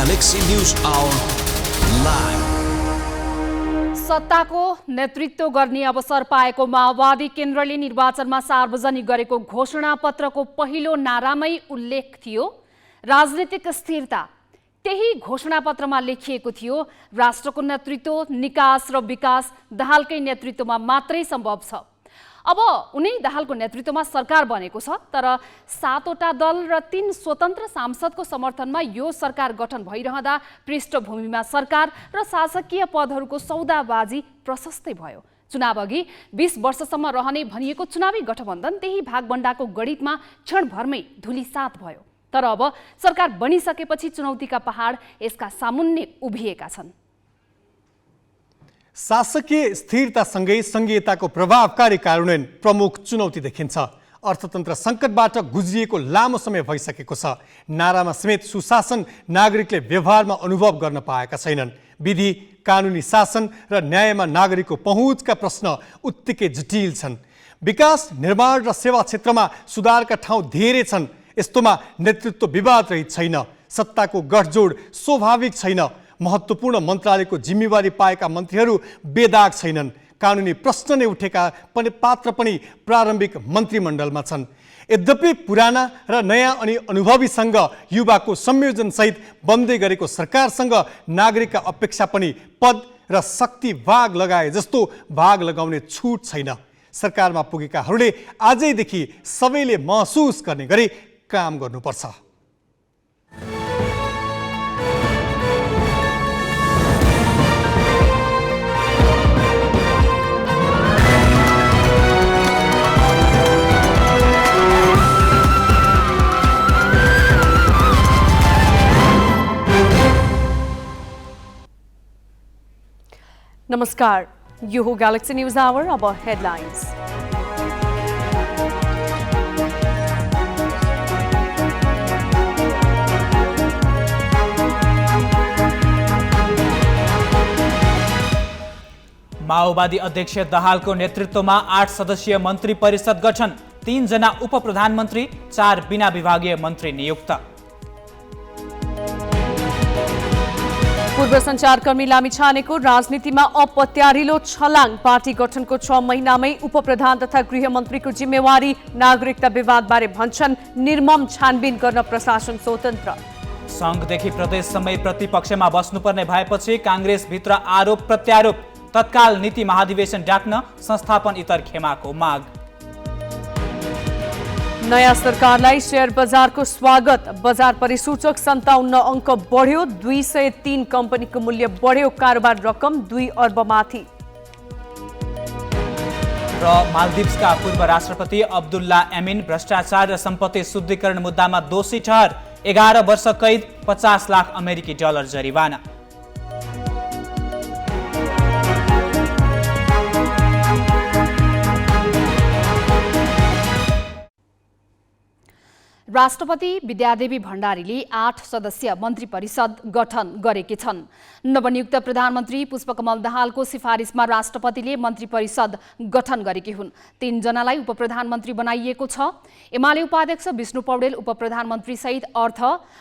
Galaxy News Hour live. सत्ताको नेतृत्व गर्ने अवसर पाएको माओवादी केन्द्रले निर्वाचनमा सार्वजनिक गरेको घोषणापत्रको पहिलो नारामै उल्लेख थियो राजनीतिक स्थिरता। त्यही घोषणापत्रमा लेखिएको थियो राष्ट्रको नेतृत्व, निकास र विकास दाहालकै नेतृत्वमा मात्रै सम्भव छ। अब उनी दाहालको नेतृत्वमा सरकार बनेको छ, तर 7वटा दल र 3 स्वतन्त्र सांसदको समर्थनमा यो सरकार गठन भइरहँदा पृष्ठभूमिमा सरकार र शासकीय पदहरूको सौदाबाजी प्रशस्तै भयो। चुनाव अघि 20 वर्षसम्म रहने भनिएको चुनावी गठबन्धन त्यही भागबण्डाको गणितमा क्षणभरमै धुलिसात भयो। तर अब सरकार बनिसकेपछि चुनौतीका पहाड यसका सामुन्ने उभिएका छन्। शासकीय स्थिरतासँगै संघीयताको प्रभावकारी कार्यान्वयन प्रमुख चुनौती देखिन्छ। अर्थतन्त्र सङ्कटबाट गुज्रिएको लामो समय भइसकेको छ। नारामा समेत सुशासन नागरिकले व्यवहारमा अनुभव गर्न पाएका छैनन्। विधि, कानुनी शासन र न्यायमा नागरिकको पहुँचका प्रश्न उत्तिकै जटिल छन्। विकास, निर्माण र सेवा क्षेत्रमा सुधारका ठाउँ धेरै छन्। यस्तोमा नेतृत्व विवाद रहित छैन। सत्ताको गठजोड स्वाभाविक छैन। महत्त्वपूर्ण मन्त्रालयको जिम्मेवारी पाएका मन्त्रीहरू बेदाग छैनन्। कानुनी प्रश्न नै उठेका पात्र पनि प्रारम्भिक मन्त्रीमण्डलमा छन्। यद्यपि पुराना र नयाँ अनि अनुभवीसँग युवाको संयोजनसहित बन्दै गरेको सरकारसँग नागरिकका अपेक्षा पनि पद र शक्ति भाग लगाए जस्तो भाग लगाउने छुट छैन। सरकारमा पुगेकाहरूले आजैदेखि सबैले महसुस गर्ने गरी काम गर्नुपर्छ। नमस्कार, यो हो गैलेक्सी न्यूज आवर। अब हेडलाइन्स। माओवादी अध्यक्ष दाहालको नेतृत्वमा 8 सदस्यीय मन्त्री परिषद गठन। 3 जना उपप्रधानमन्त्री, 4 बिना विभागीय मन्त्री नियुक्त। पूर्व सञ्चारकर्मी लामिछानेको राजनीतिमा अपत्यारिलो छलाङ। पार्टी गठनको 6 महिनामै उपप्रधान तथा गृहमन्त्रीको जिम्मेवारी। नागरिकता विवादबारे भन्छन् निर्मम छानबिन गर्न प्रशासन स्वतन्त्र। सङ्घदेखि प्रदेशसम्मै प्रतिपक्षमा बस्नुपर्ने भएपछि काङ्ग्रेसभित्र आरोप प्रत्यारोप। तत्काल नीति महाधिवेशन डाक्न संस्थापन इतर खेमाको माग। नयाँ सरकारलाई शेयर बजारको स्वागत। बजार परिसूचक 57 अङ्क बढ्यो। 203 कम्पनीको मूल्य बढ्यो। कारोबार रकम 2 अर्बमाथि। र मालदिभ्सका पूर्व राष्ट्रपति अब्दुल्ला एमिन भ्रष्टाचार र सम्पत्ति शुद्धिकरण मुद्दामा दोषी ठहर। 11 वर्ष कैद, 50 लाख अमेरिकी डलर जरिवाना। राष्ट्रपति विद्यादेवी भण्डारीले 8 सदस्यीय मन्त्री परिषद गठन गरेकी छन्। नवनियुक्त प्रधानमन्त्री पुष्पकमल दाहालको सिफारिसमा राष्ट्रपतिले मन्त्री परिषद गठन गरेकी हुन्। 3 जनालाई उपप्रधानमन्त्री बनाइएको छ। एमाले उपाध्यक्ष विष्णु पौडेल उपप्रधानमन्त्री सहित अर्थ,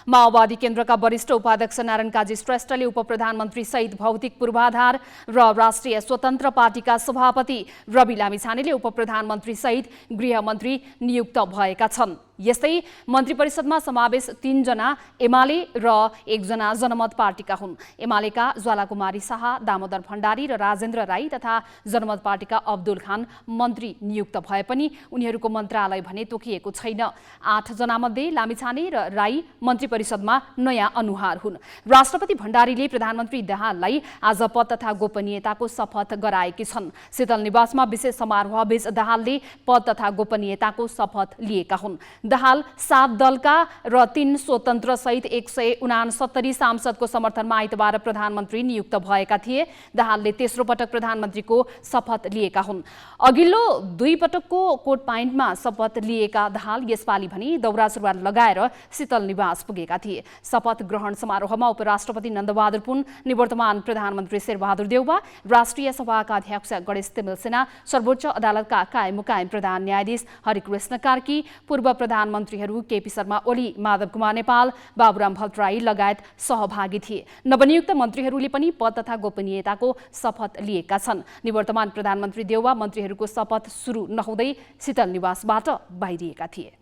माओवादी केन्द्रका वरिष्ठ उपाध्यक्ष नारायण काजी श्रेष्ठले उपप्रधानमन्त्री सहित भौतिक पूर्वाधार र राष्ट्रिय स्वतन्त्र पार्टीका सभापति रवि लामिछानेले उपप्रधानमन्त्री सहित गृहमन्त्री नियुक्त भएका छन्। यस्तै मन्त्री परिषदमा समावेश 3 जना एमाले र 1 जना जनमत पार्टीका हुन्। एमालेका ज्वालाकुमारी शाह, दामोदर भण्डारी र राजेन्द्र राई तथा जनमत पार्टीका अब्दुल खान मन्त्री नियुक्त भए पनि उनीहरूको मन्त्रालय भने तोकिएको छैन। 8 जनामध्ये लामिछाने र राई मन्त्री परिषदमा नयाँ अनुहार हुन्। राष्ट्रपति भण्डारीले प्रधानमन्त्री दाहाललाई आज पद तथा गोपनीयताको शपथ गराएकी छन्। शीतल निवासमा विशेष समारोहबीच दाहालले पद तथा गोपनीयताको शपथ लिएका हुन्। दाहाल 7 दलका र 3 स्वतन्त्र सहित 169 सांसदको समर्थनमा आइतबार प्रधानमन्त्री नियुक्त भएका थिए। दाहालले तेस्रो पटक प्रधानमन्त्रीको शपथ लिएका हुन्। अघिल्लो 2 पटकको कोट पाइन्टमा शपथ लिएका दाहाल यसपालि भने दौरा सुरुवाल लगाएर शीतल निवास पुगेका थिए। शपथ ग्रहण समारोहमा उपराष्ट्रपति नन्दबहादुर पुन, निवर्तमान प्रधानमन्त्री शेरबहादुर देउवा, राष्ट्रिय सभाका अध्यक्ष गणेश तिमिल सिन्हा, सर्वोच्च अदालतका कायम मुकायम प्रधान न्यायाधीश हरिकृष्ण कार्की, पूर्व प्रधानमन्त्रीहरू केपी शर्मा ओली, माधव कुमार नेपाल, बाबुराम भट्टराई लगायत सहभागी थिए। नवनियुक्त मन्त्रीहरूले पनि पद तथा गोपनीयताको शपथ लिएका छन्। निवर्तमान प्रधानमन्त्री देउवा मन्त्रीहरूको शपथ सुरु नहुँदै शीतल निवासबाट बाहिरिएका थिए।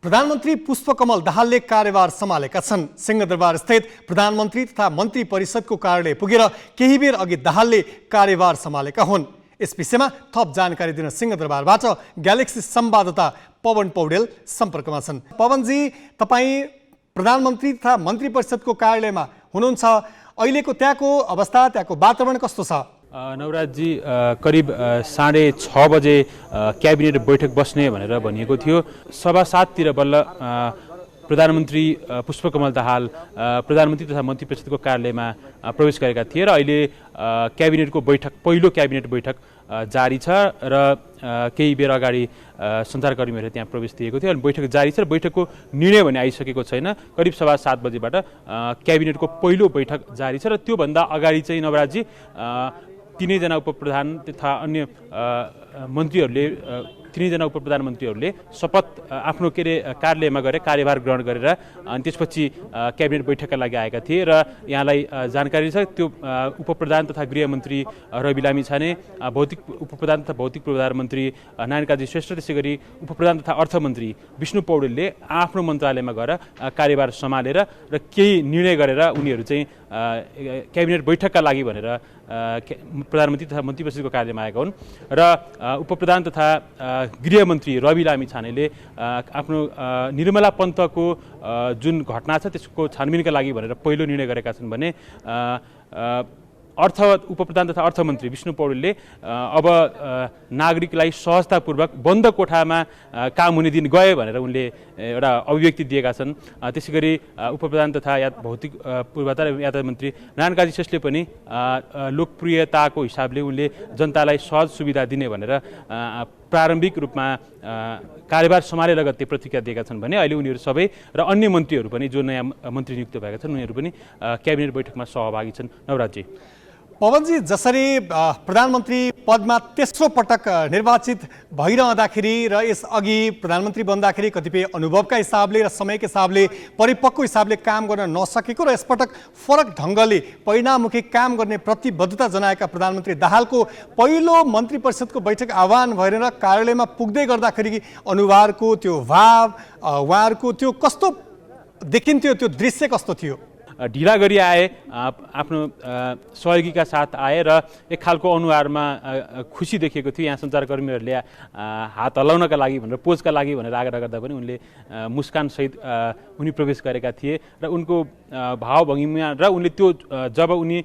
प्रधानमन्त्री पुष्पकमल दाहालले कार्यभार सम्हालेका छन्। सिंहदरबार स्थित प्रधानमन्त्री तथा मन्त्री परिषदको कार्यालय पुगेर केही बेर अघि दाहालले कार्यभार सम्हालेका हुन्। यस विषयमा थप जानकारी दिन सिंहदरबारबाट ग्यालेक्सी संवाददाता पवन पौडेल सम्पर्कमा छन्। पवनजी, तपाईँ प्रधानमन्त्री तथा मन्त्री परिषदको कार्यालयमा हुनुहुन्छ, अहिलेको त्यहाँको अवस्था, त्यहाँको वातावरण कस्तो छ? नवराजजी, करिब 6:30 बजे क्याबिनेट बैठक बस्ने भनेर भनिएको थियो। 7:15 बल्ल प्रधानमन्त्री पुष्पकमल दाहाल प्रधानमन्त्री तथा मन्त्री परिषदको कार्यालयमा प्रवेश गरेका थिए र अहिले क्याबिनेटको बैठक, पहिलो क्याबिनेट बैठक जारी छ र केही बेर अगाडि सञ्चारकर्मीहरूले त्यहाँ प्रवेश दिएको थियो। अनि बैठक जारी छ र बैठकको निर्णय भने आइसकेको छैन। करिब 7:15 बजेबाट क्याबिनेटको पहिलो बैठक जारी छ र त्योभन्दा अगाडि चाहिँ नवराजजी तीनैजना उपप्रधान तथा अन्य मन्त्रीहरूले, तीनैजना उपप्रधानमन्त्रीहरूले शपथ आफ्नो कार्यालयमा गएर कार्यभार ग्रहण गरेर अनि त्यसपछि क्याबिनेट बैठकका लागि आएका थिए र यहाँलाई जानकारी छ त्यो उपप्रधान तथा गृहमन्त्री रवि लामिछाने, भौतिक उपप्रधान तथा भौतिक पूर्वाधार मन्त्री नारायण काजी श्रेष्ठ, त्यसै गरी उपप्रधान तथा अर्थमन्त्री विष्णु पौडेलले आफ्नो मन्त्रालयमा गएर कार्यभार सम्हालेर र केही निर्णय गरेर उनीहरू चाहिँ क्याबिनेट बैठकका लागि भनेर प्रधानमन्त्री तथा मन्त्री परिषदको कार्यालयमा आएका हुन् र उपप्रधान तथा गृहमन्त्री रवि लामिछानेले आफ्नो निर्मला पन्तको जुन घटना छ त्यसको छानबिनका लागि भनेर पहिलो निर्णय गरेका छन् भने उपप्रधान तथा अर्थमन्त्री विष्णु पौडेलले अब नागरिकलाई सहजतापूर्वक बन्द कोठामा काम हुने दिन गए भनेर उनले एउटा अभिव्यक्ति दिएका छन्। त्यसै गरी उपप्रधान तथा भौतिक पूर्वाधार यातायात मन्त्री नारायण काजी श्रेष्ठले पनि लोकप्रियताको हिसाबले उनले जनतालाई सहज सुविधा दिने भनेर प्रारम्भिक रूपमा कार्यभार सम्हाले लगत्तै प्रतिक्रिया दिएका छन् भने अहिले उनीहरू सबै र अन्य मन्त्रीहरू पनि जो नयाँ मन्त्री नियुक्त भएका छन् उनीहरू पनि क्याबिनेट बैठकमा सहभागी छन्। नवराजजी, पवनजी, जसरी प्रधानमन्त्री पदमा तेस्रो पटक निर्वाचित भइरहँदाखेरि र यसअघि प्रधानमन्त्री बन्दाखेरि कतिपय अनुभवका हिसाबले र समयका हिसाबले परिपक्व हिसाबले काम गर्न नसकेको र यसपटक फरक ढङ्गले परिणाममुखी काम गर्ने प्रतिबद्धता जनाएका प्रधानमन्त्री दाहालको पहिलो मन्त्री परिषदको बैठक आह्वान भएर कार्यालयमा पुग्दै गर्दाखेरि अनुहारको त्यो भाव, उहाँहरूको त्यो कस्तो देखिन्थ्यो, त्यो दृश्य कस्तो थियो? ढिला गरी आए, आफ्नो सहयोगीका साथ आए र एक खालको अनुहारमा खुसी देखिएको थियो। यहाँ सञ्चारकर्मीहरूले हात हल्लाउनका लागि भनेर, पोजका लागि भनेर आग्रह गर्दा पनि उनले मुस्कानसहित उनी प्रवेश गरेका थिए र उनको भावभङ्गिमा र उनले त्यो जब उनी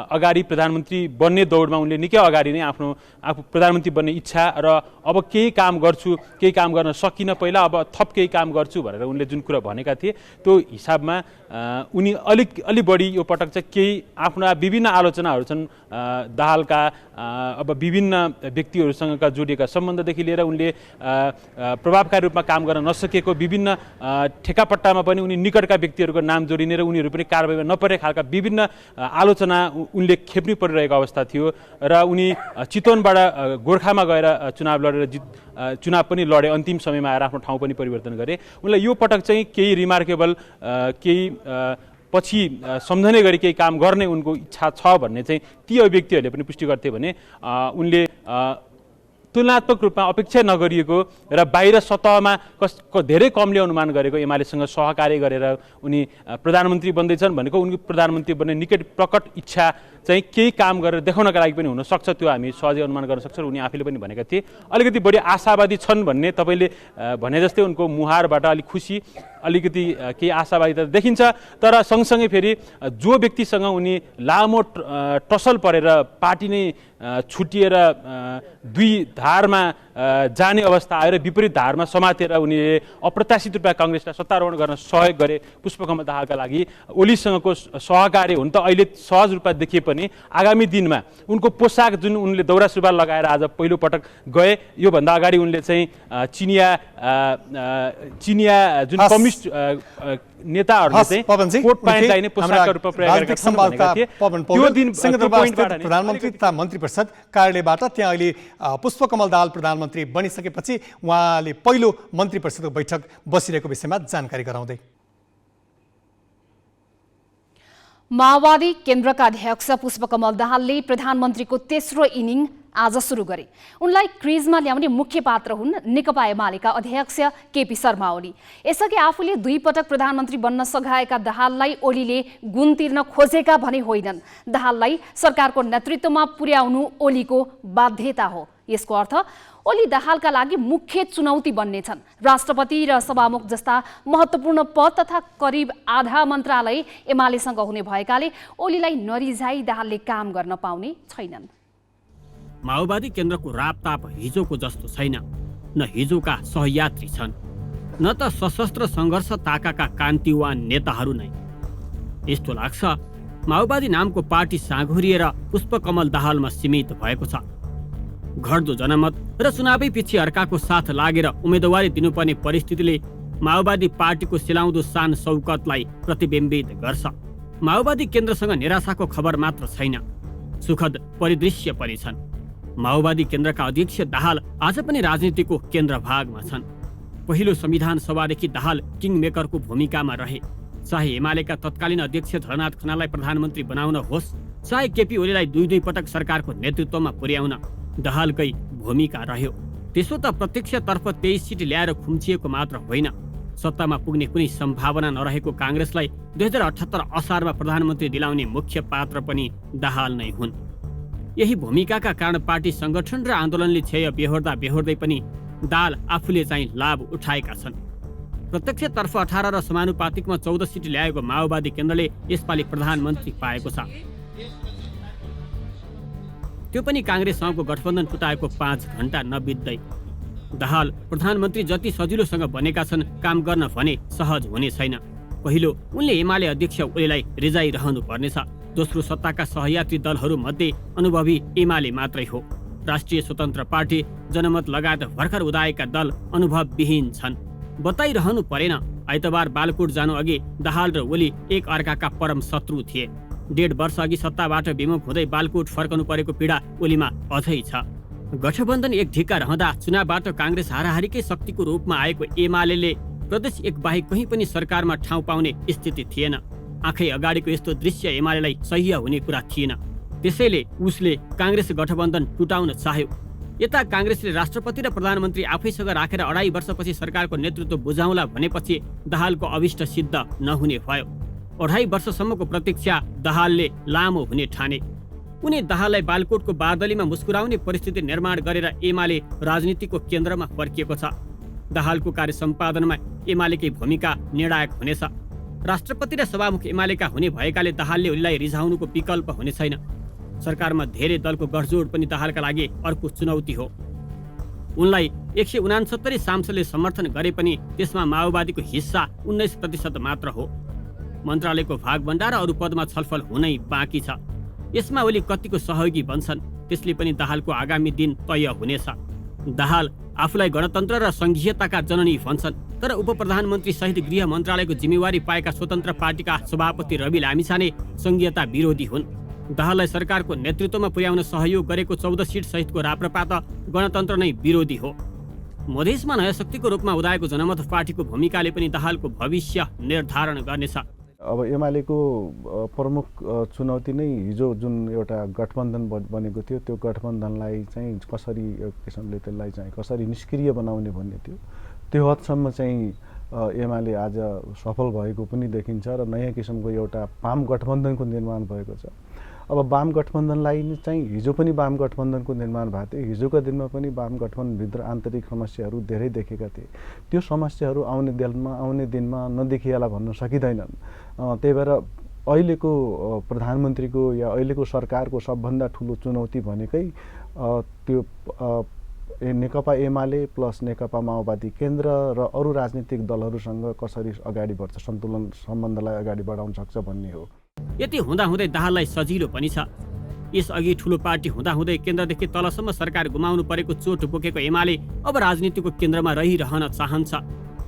अगाडि प्रधानमन्त्री बन्ने दौडमा उनले निकै अगाडि नै आफू प्रधानमन्त्री बन्ने इच्छा र अब केही काम गर्छु, केही काम गर्न सकिनँ पहिला, अब थप केही काम गर्छु भनेर उनले जुन कुरा भनेका थिए त्यो हिसाबमा उनी अलि बढी यो पटक चाहिँ केही आफ्ना विभिन्न आलोचनाहरू छन् दाहालका, अब विभिन्न व्यक्तिहरूसँगका जोडिएका सम्बन्धदेखि लिएर उनले प्रभावकारी रूपमा काम गर्न नसकेको विभिन्न ठेकापट्टामा पनि उनी निकटका व्यक्तिहरूको नाम जोडिने र उनीहरू पनि कारबाहीमा नपरे खालका विभिन्न आलोचना उनले खेप्नु परिरहेको अवस्था थियो र उनी चितवनबाट गोर्खामा गएर चुनाव पनि लडे, अन्तिम समयमा आएर आफ्नो ठाउँ पनि परिवर्तन गरे। उनलाई यो पटक चाहिँ केही रिमार्केबल, केही पछि सम्झने गरी केही काम गर्ने उनको इच्छा छ भन्ने चाहिँ ती अभिव्यक्तिहरूले पनि पुष्टि गर्थे भने उनले तुलनात्मक रूपमा अपेक्षा नगरिएको र बाहिर सतहमा धेरै कमले अनुमान गरेको एमालेसँग सहकार्य गरेर उनी प्रधानमन्त्री बन्दैछन् भनेको उनको प्रधानमन्त्री बन्ने निकट प्रकट इच्छा चाहिँ केही काम गरेर देखाउनका लागि पनि हुनसक्छ, त्यो हामी सहजै अनुमान गर्न सक्छौँ। उनी आफैले पनि भनेका थिए अलिकति बढी आशावादी छन् भन्ने, तपाईँले भने जस्तै उनको मुहारबाट अलिक खुसी, अलिकति केही आशावादिता देखिन्छ। तर सँगसँगै फेरि जो व्यक्तिसँग उनी लामो टसल परेर पार्टी नै छुटिएर दुई धारमा जाने अवस्था आएर विपरीत धारमा समातेर उनीले अप्रत्याशित रूपमा काङ्ग्रेसलाई सत्तारोहण गर्न सहयोग गरे पुष्पकमल दाहालका लागि, ओलीसँगको सहकार्य हुन त अहिले सहज रूपमा देखिए पनि आगामी दिनमा उनको पोसाक जुन उनले दौरा सुरुवाल लगाएर आज पहिलो पटक गए, योभन्दा अगाडि उनले चाहिँ चिनिया जुन कम्युनिस्ट नेताहरूले चाहिँ पवनजी, कोट प्यान्टलाई नै हाम्रा पोसाकका रूपमा प्रयोग गरेका राजनीतिक छन् भनेका संवाददाता थिए। पवन त्यो पौडेल दिन सिंहदरबारस्थित प्रधानमन्त्री तथा मन्त्री परिषद कार्यालयबाट त्यहाँ अहिले पुष्पकमल दाहाल प्रधानमन्त्री बनिसकेपछि उहाँले पहिलो मन्त्री परिषदको बैठक बसिरहेको विषयमा जानकारी गराउँदै माओवादी केन्द्रका अध्यक्ष पुष्पकमल दाहालले प्रधानमन्त्रीको तेस्रो इनिङ आज सुरु गरे। उनलाई क्रिजमा ल्याउने मुख्य पात्र हुन् नेकपा एमालेका अध्यक्ष केपी शर्मा ओली। यसअघि आफूले 2 पटक प्रधानमन्त्री बन्न सघाएका दाहाललाई ओलीले गुण तिर्न खोजेका भने होइनन्। दाहाललाई सरकारको नेतृत्वमा पुर्याउनु ओलीको बाध्यता हो। यसको अर्थ ओली दाहालका लागि मुख्य चुनौती बन्नेछन्। राष्ट्रपति र सभामुख जस्ता महत्त्वपूर्ण पद तथा करिब आधा मन्त्रालय एमालेसँग हुने भएकाले ओलीलाई नरिझाई दाहालले काम गर्न पाउने छैनन्। माओवादी केन्द्रको रापताप हिजोको जस्तो छैन। न हिजोका सहयात्री छन्, न त सशस्त्र सङ्घर्ष ताकाका कान्तिवान नेताहरू नै। यस्तो लाग्छ माओवादी नामको पार्टी साँघुरिएर पुष्पकमल दाहालमा सीमित भएको छ। घट्दो जनमत र चुनावी पछि अर्काको साथ लागेर उम्मेदवारी दिनुपर्ने परिस्थितिले माओवादी पार्टीको सिलाउँदो शान शौकतलाई प्रतिबिम्बित गर्छ। माओवादी केन्द्रसँग निराशाको खबर मात्र छैन, सुखद परिदृश्य पनि छन्। माओवादी केन्द्रका अध्यक्ष दाहाल आज पनि राजनीतिको केन्द्रभागमा छन्। पहिलो संविधान सभादेखि दाहाल किङमेकरको भूमिकामा रहे। चाहे एमालेका तत्कालीन अध्यक्ष धरनाथ खनाललाई प्रधानमन्त्री बनाउन होस्, चाहे केपी ओलीलाई 2 पटक सरकारको नेतृत्वमा पुर्याउन दाहालकै भूमिका रह्यो। त्यसो त प्रत्यक्षतर्फ 23 सिट ल्याएर खुम्चिएको मात्र होइन, सत्तामा पुग्ने कुनै सम्भावना नरहेको काङ्ग्रेसलाई 2078 असारमा प्रधानमन्त्री दिलाउने मुख्य पात्र पनि दाहाल नै हुन्। यही भूमिकाका कारण पार्टी संगठन र आन्दोलनले क्षय बेहोर्दै पनि दाहाल आफूले चाहिँ लाभ उठाएका छन्। प्रत्यक्षतर्फ 18 र समानुपातिकमा 14 सिट ल्याएको माओवादी केन्द्रले यसपालि प्रधानमन्त्री पाएको छ। त्यो पनि काङ्ग्रेससँगको गठबन्धन टुटाएको 5 घण्टा नबित्दै। दाहाल प्रधानमन्त्री जति सजिलोसँग बनेका छन्, काम गर्न भने सहज हुने छैन। पहिलो, उनले एमाले अध्यक्ष ओलीलाई रिजाइरहनु पर्नेछ। दोस्रो, सत्ताका सहयात्री दलहरू मध्ये अनुभवी एमाले मात्रै हो। राष्ट्रिय स्वतन्त्र पार्टी, जनमत लगायत भर्खर उदाएका दल अनुभवविहीन छन्। बताइरहनु परेन, आइतबार बालकोट जानु अघि दाहाल र ओली एक अर्काका परम शत्रु थिए। 1.5 वर्ष अघि सत्ताबाट विमुख हुँदै बालकोट फर्कनु परेको पीडा ओलीमा अझै छ। गठबन्धन एक ढिक्का रहँदा चुनावबाट काङ्ग्रेस हाराहारीकै शक्तिको रूपमा आएको एमाले प्रदेश एक बाहेक कहीँ पनि सरकारमा ठाउँ पाउने स्थिति थिएन। आँखै अगाडिको यस्तो दृश्य एमालेलाई सह्य हुने कुरा थिएन। त्यसैले उसले काङ्ग्रेस गठबन्धन टुटाउन चाह्यो। यता काङ्ग्रेसले राष्ट्रपति र प्रधानमन्त्री आफैसँग राखेर 2.5 वर्षपछि सरकारको नेतृत्व बुझाउला भनेपछि दाहालको अभिष्ट सिद्ध नहुने भयो। 2.5 वर्षसम्मको प्रतीक्षा दाहालले लामो हुने ठाने। उनी दाहाललाई बालकोटको बादलीमा मुस्कुराउने परिस्थिति निर्माण गरेर एमाले राजनीतिको केन्द्रमा फर्किएको छ। दाहालको कार्य सम्पादनमा एमालेकै भूमिका निर्णायक हुनेछ। राष्ट्रपति र सभामुख एमालेका हुने भएकाले दाहालले ओलीलाई रिझाउनुको विकल्प हुने छैन। सरकारमा धेरै दलको गठजोड पनि दाहालका लागि अर्को चुनौती हो। उनलाई 169 सांसदले समर्थन गरे पनि त्यसमा माओवादीको हिस्सा 19% मात्र हो। मन्त्रालयको भागभण्डा र अरू पदमा छलफल हुनै बाँकी छ। यसमा ओली कतिको सहयोगी बन्छन्, त्यसले पनि दाहालको आगामी दिन तय हुनेछ। दाहाल आफूलाई गणतन्त्र र संघीयताका जननी भन्छन्, तर उपप्रधानमन्त्री सहित गृह मन्त्रालयको जिम्मेवारी पाएका स्वतन्त्र पार्टीका सभापति रवि लामिछाने संघीयता विरोधी हुन्। दाहाललाई सरकारको नेतृत्वमा पुर्याउन सहयोग गरेको 14 सिट सहितको राप्रपा त गणतन्त्र नै विरोधी हो। मधेसमा नयाँ शक्तिको रूपमा उदाएको जनमत पार्टीको भूमिकाले पनि दाहालको भविष्य निर्धारण गर्नेछ। अब एमालेको प्रमुख चुनौती नै हिजो जुन एउटा गठबन्धन बनेको थियो, त्यो गठबन्धनलाई चाहिँ कसरी किसिमले त्यसलाई चाहिँ कसरी निष्क्रिय बनाउने भन्ने थियो। त्यो हदसम्म चाहिँ एमाले आज सफल भएको पनि देखिन्छ र नयाँ किसिमको एउटा वाम गठबन्धनको निर्माण भएको छ। अब वाम गठबन्धनलाई चाहिँ हिजो पनि वाम गठबन्धनको निर्माण भएको थियो। हिजोका दिनमा पनि वाम गठबन्धनभित्र आन्तरिक समस्याहरू धेरै देखेका थिए। त्यो समस्याहरू आउने दिनमा नदेखिएला भन्न सकिँदैनन्। त्यही भएर अहिलेको प्रधानमन्त्रीको या अहिलेको सरकारको सबभन्दा ठुलो चुनौती भनेकै त्यो नेकपा एमाले प्लस नेकपा माओवादी केन्द्र र अरू राजनीतिक दलहरूसँग कसरी अगाडि बढ्छ, सन्तुलन सम्बन्धलाई अगाडि बढाउन सक्छ भन्ने हो। यति हुँदाहुँदै दाहाललाई सजिलो पनि छ। यसअघि ठुलो पार्टी हुँदाहुँदै केन्द्रदेखि तलसम्म सरकार गुमाउनु परेको चोट बोकेको एमाले अब राजनीतिको केन्द्रमा रहिरहन चाहन्छ।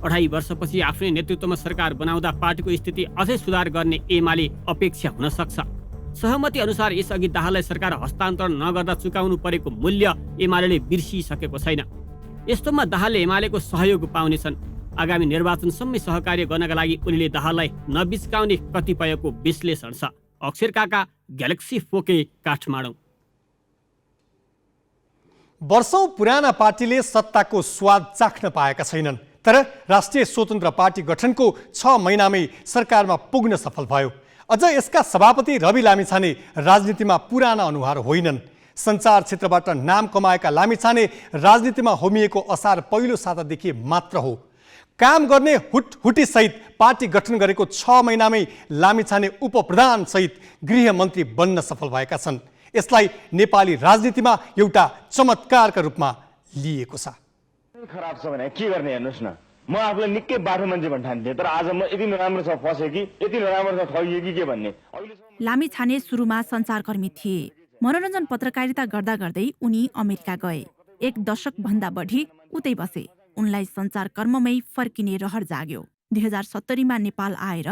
2.5 वर्षपछि आफ्नै नेतृत्वमा सरकार बनाउँदा पार्टीको स्थिति अझै सुधार गर्ने एमाले अपेक्षा हुन सक्छ। सहमति अनुसार यसअघि दाहाललाई सरकार हस्तान्तरण नगर्दा चुकाउनु परेको मूल्य एमाले बिर्सिसकेको छैन। यस्तोमा दाहालले एमालेको सहयोग पाउनेछन्। आगामी निर्वाचनसम्म सहकार्य गर्नका लागि उनले दाहाललाई नबिचकाउने कतिपयको विश्लेषण छ। अक्षर काका, ग्यालेक्सी 4K, काठमाडौँ। वर्षौं पुराना पार्टीले सत्ताको स्वाद चाख्न पाएका छैनन्, तर राष्ट्रिय स्वतन्त्र पार्टी गठनको 6 महिनामै सरकारमा पुग्न सफल भयो। अझ यसका सभापति रवि लामिछाने राजनीतिमा पुराना अनुहार होइनन्। सञ्चार क्षेत्रबाट नाम कमाएका लामिछाने राजनीतिमा होमिएको असार पहिलो सातादेखि मात्र हो। काम गर्ने हुटहुटी सहित पार्टी गठन गरेको 6 महिनामै लामिछाने उपप्रधान सहित गृहमन्त्री बन्न सफल भएका छन्। यसलाई नेपाली राजनीतिमा एउटा चमत्कारका रूपमा लिएको छ। खराब छ भने के गर्ने हेर्नुस् न, म आफूलाई निकै बाठो मान्छे भन्ठान्थेँ, तर आज म यति नराम्रो छ फसे कि यति नराम्रो छ ठगिए कि के भन्ने। लामिछाने सुरुमा सञ्चारकर्मी थिए। मनोरञ्जन पत्रकारिता गर्दा गर्दै उनी अमेरिका गए। 1 दशक भन्दा बढी उतै बसे। उनलाई सञ्चारकर्ममै फर्किने रहर जाग्यो। 2070मा नेपाल आएर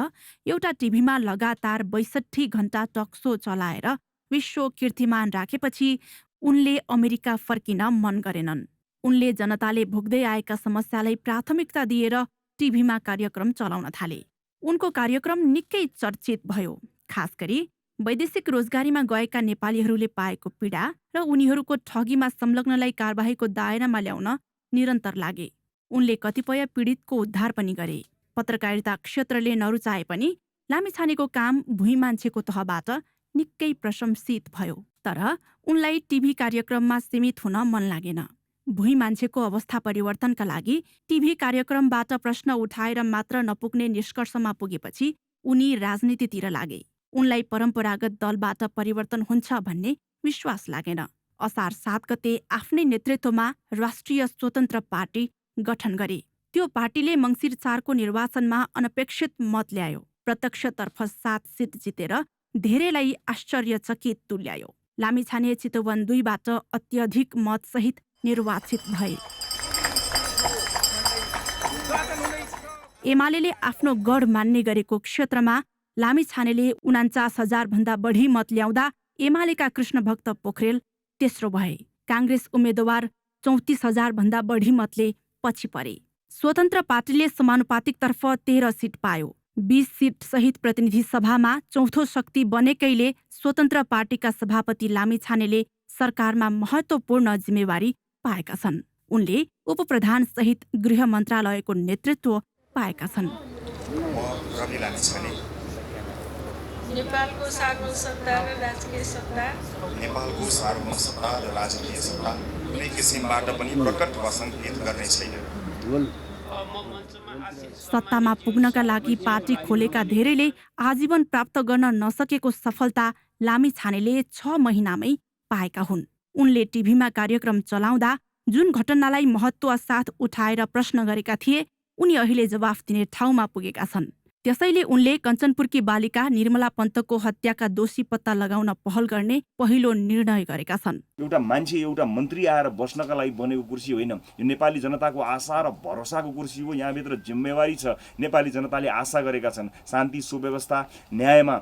एउटा टिभीमा लगातार 62 घण्टा टकसो चलाएर विश्व कीर्तिमान राखेपछि उनले अमेरिका फर्किन मन गरेनन्। उनले जनताले भोग्दै आएका समस्यालाई प्राथमिकता दिएर टिभीमा कार्यक्रम चलाउन थाले। उनको कार्यक्रम निकै चर्चित भयो, खास गरी वैदेशिक रोजगारीमा गएका नेपालीहरूले पाएको पीडा र उनीहरूको ठगीमा संलग्नलाई कारबाहीको दायरामा ल्याउन निरन्तर लागे। उनले कतिपय पीडितको उद्धार पनि गरे। पत्रकारिता क्षेत्रले नरुचाए पनि लामिछानेको काम भुइँ मान्छेको तहबाट निकै प्रशंसित भयो। तर उनलाई टिभी कार्यक्रममा सीमित हुन मन लागेन। भुइँ मान्छेको अवस्था परिवर्तनका लागि टिभी कार्यक्रमबाट प्रश्न उठाएर मात्र नपुग्ने निष्कर्षमा पुगेपछि उनी राजनीतितिर लागे। उनलाई परम्परागत दलबाट परिवर्तन हुन्छ भन्ने विश्वास लागेन। असार 7 गते आफ्नै नेतृत्वमा राष्ट्रिय स्वतन्त्र पार्टी गठन गरे। त्यो पार्टीले मङ्सिर 4 को निर्वाचनमा अनपेक्षित मत ल्यायो। प्रत्यक्षतर्फ 7 सिट जितेर धेरैलाई आश्चर्यचकित तुल्यायो। लामिछाने चितवन 2 बाट अत्यधिक मतसहित निर्वाचित भए। एमाले आफ्नो गढ मान्ने गरेको क्षेत्रमा लामिछानेले 49,000 भन्दा बढी मत ल्याउँदा एमालेका कृष्णभक्त पोखरेल तेस्रो भए। काङ्ग्रेस उम्मेद्वार 34,000 भन्दा बढी मतले पछि परे। स्वतन्त्र पार्टीले समानुपातिकतर्फ 13 सिट पायो। 20 सिट सहित प्रतिनिधि सभामा चौथो शक्ति बनेकैले स्वतन्त्र पार्टीका सभापति लामिछानेले सरकारमा महत्त्वपूर्ण जिम्मेवारी पाएका छन्। उनले उपप्रधान सहित गृह मन्त्रालयको नेतृत्व पाएका छन्। नेपालको सार्वभौम सत्ता र राजकीय सत्ता कुनै किसिमबाट पनि प्रकट वा सङ्केत गर्ने छैन। सत्तामा पुग्नका लागि पार्टी खोलेका धेरैले आजीवन प्राप्त गर्न नसकेको सफलता लामिछानेले 6 महिनामै पाएका हुन्। उनले टिभीमा कार्यक्रम चलाउँदा जुन घटनालाई महत्त्व साथ उठाएर प्रश्न गरेका थिए उनी अहिले जवाफ दिने ठाउँमा पुगेका छन्। त्यसैले उनले कञ्चनपुरकी बालिका निर्मला पन्तको हत्याका दोषी पत्ता लगाउन पहल गर्ने पहिलो निर्णय गरेका छन्। एउटा मान्छे एउटा मन्त्री आएर बस्नका लागि बनेको कुर्सी होइन, यो नेपाली जनताको आशा र भरोसाको कुर्सी हो। यहाँभित्र जिम्मेवारी छ। नेपाली जनताले आशा गरेका छन् शान्ति, सुव्यवस्था, न्यायमा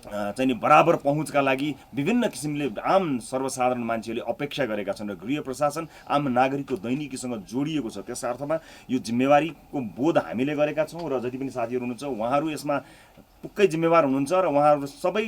चाहिँ नि बराबर पहुँचका लागि विभिन्न किसिमले आम सर्वसाधारण मान्छेहरूले अपेक्षा गरेका छन् र गृह प्रशासन आम नागरिकको दैनिकीसँग जोडिएको छ। त्यस अर्थमा यो जिम्मेवारीको बोध हामीले गरेका छौँ र जति पनि साथीहरू हुनुहुन्छ उहाँहरू यसमा पुक्कै जिम्मेवार हुनुहुन्छ र उहाँहरू सबै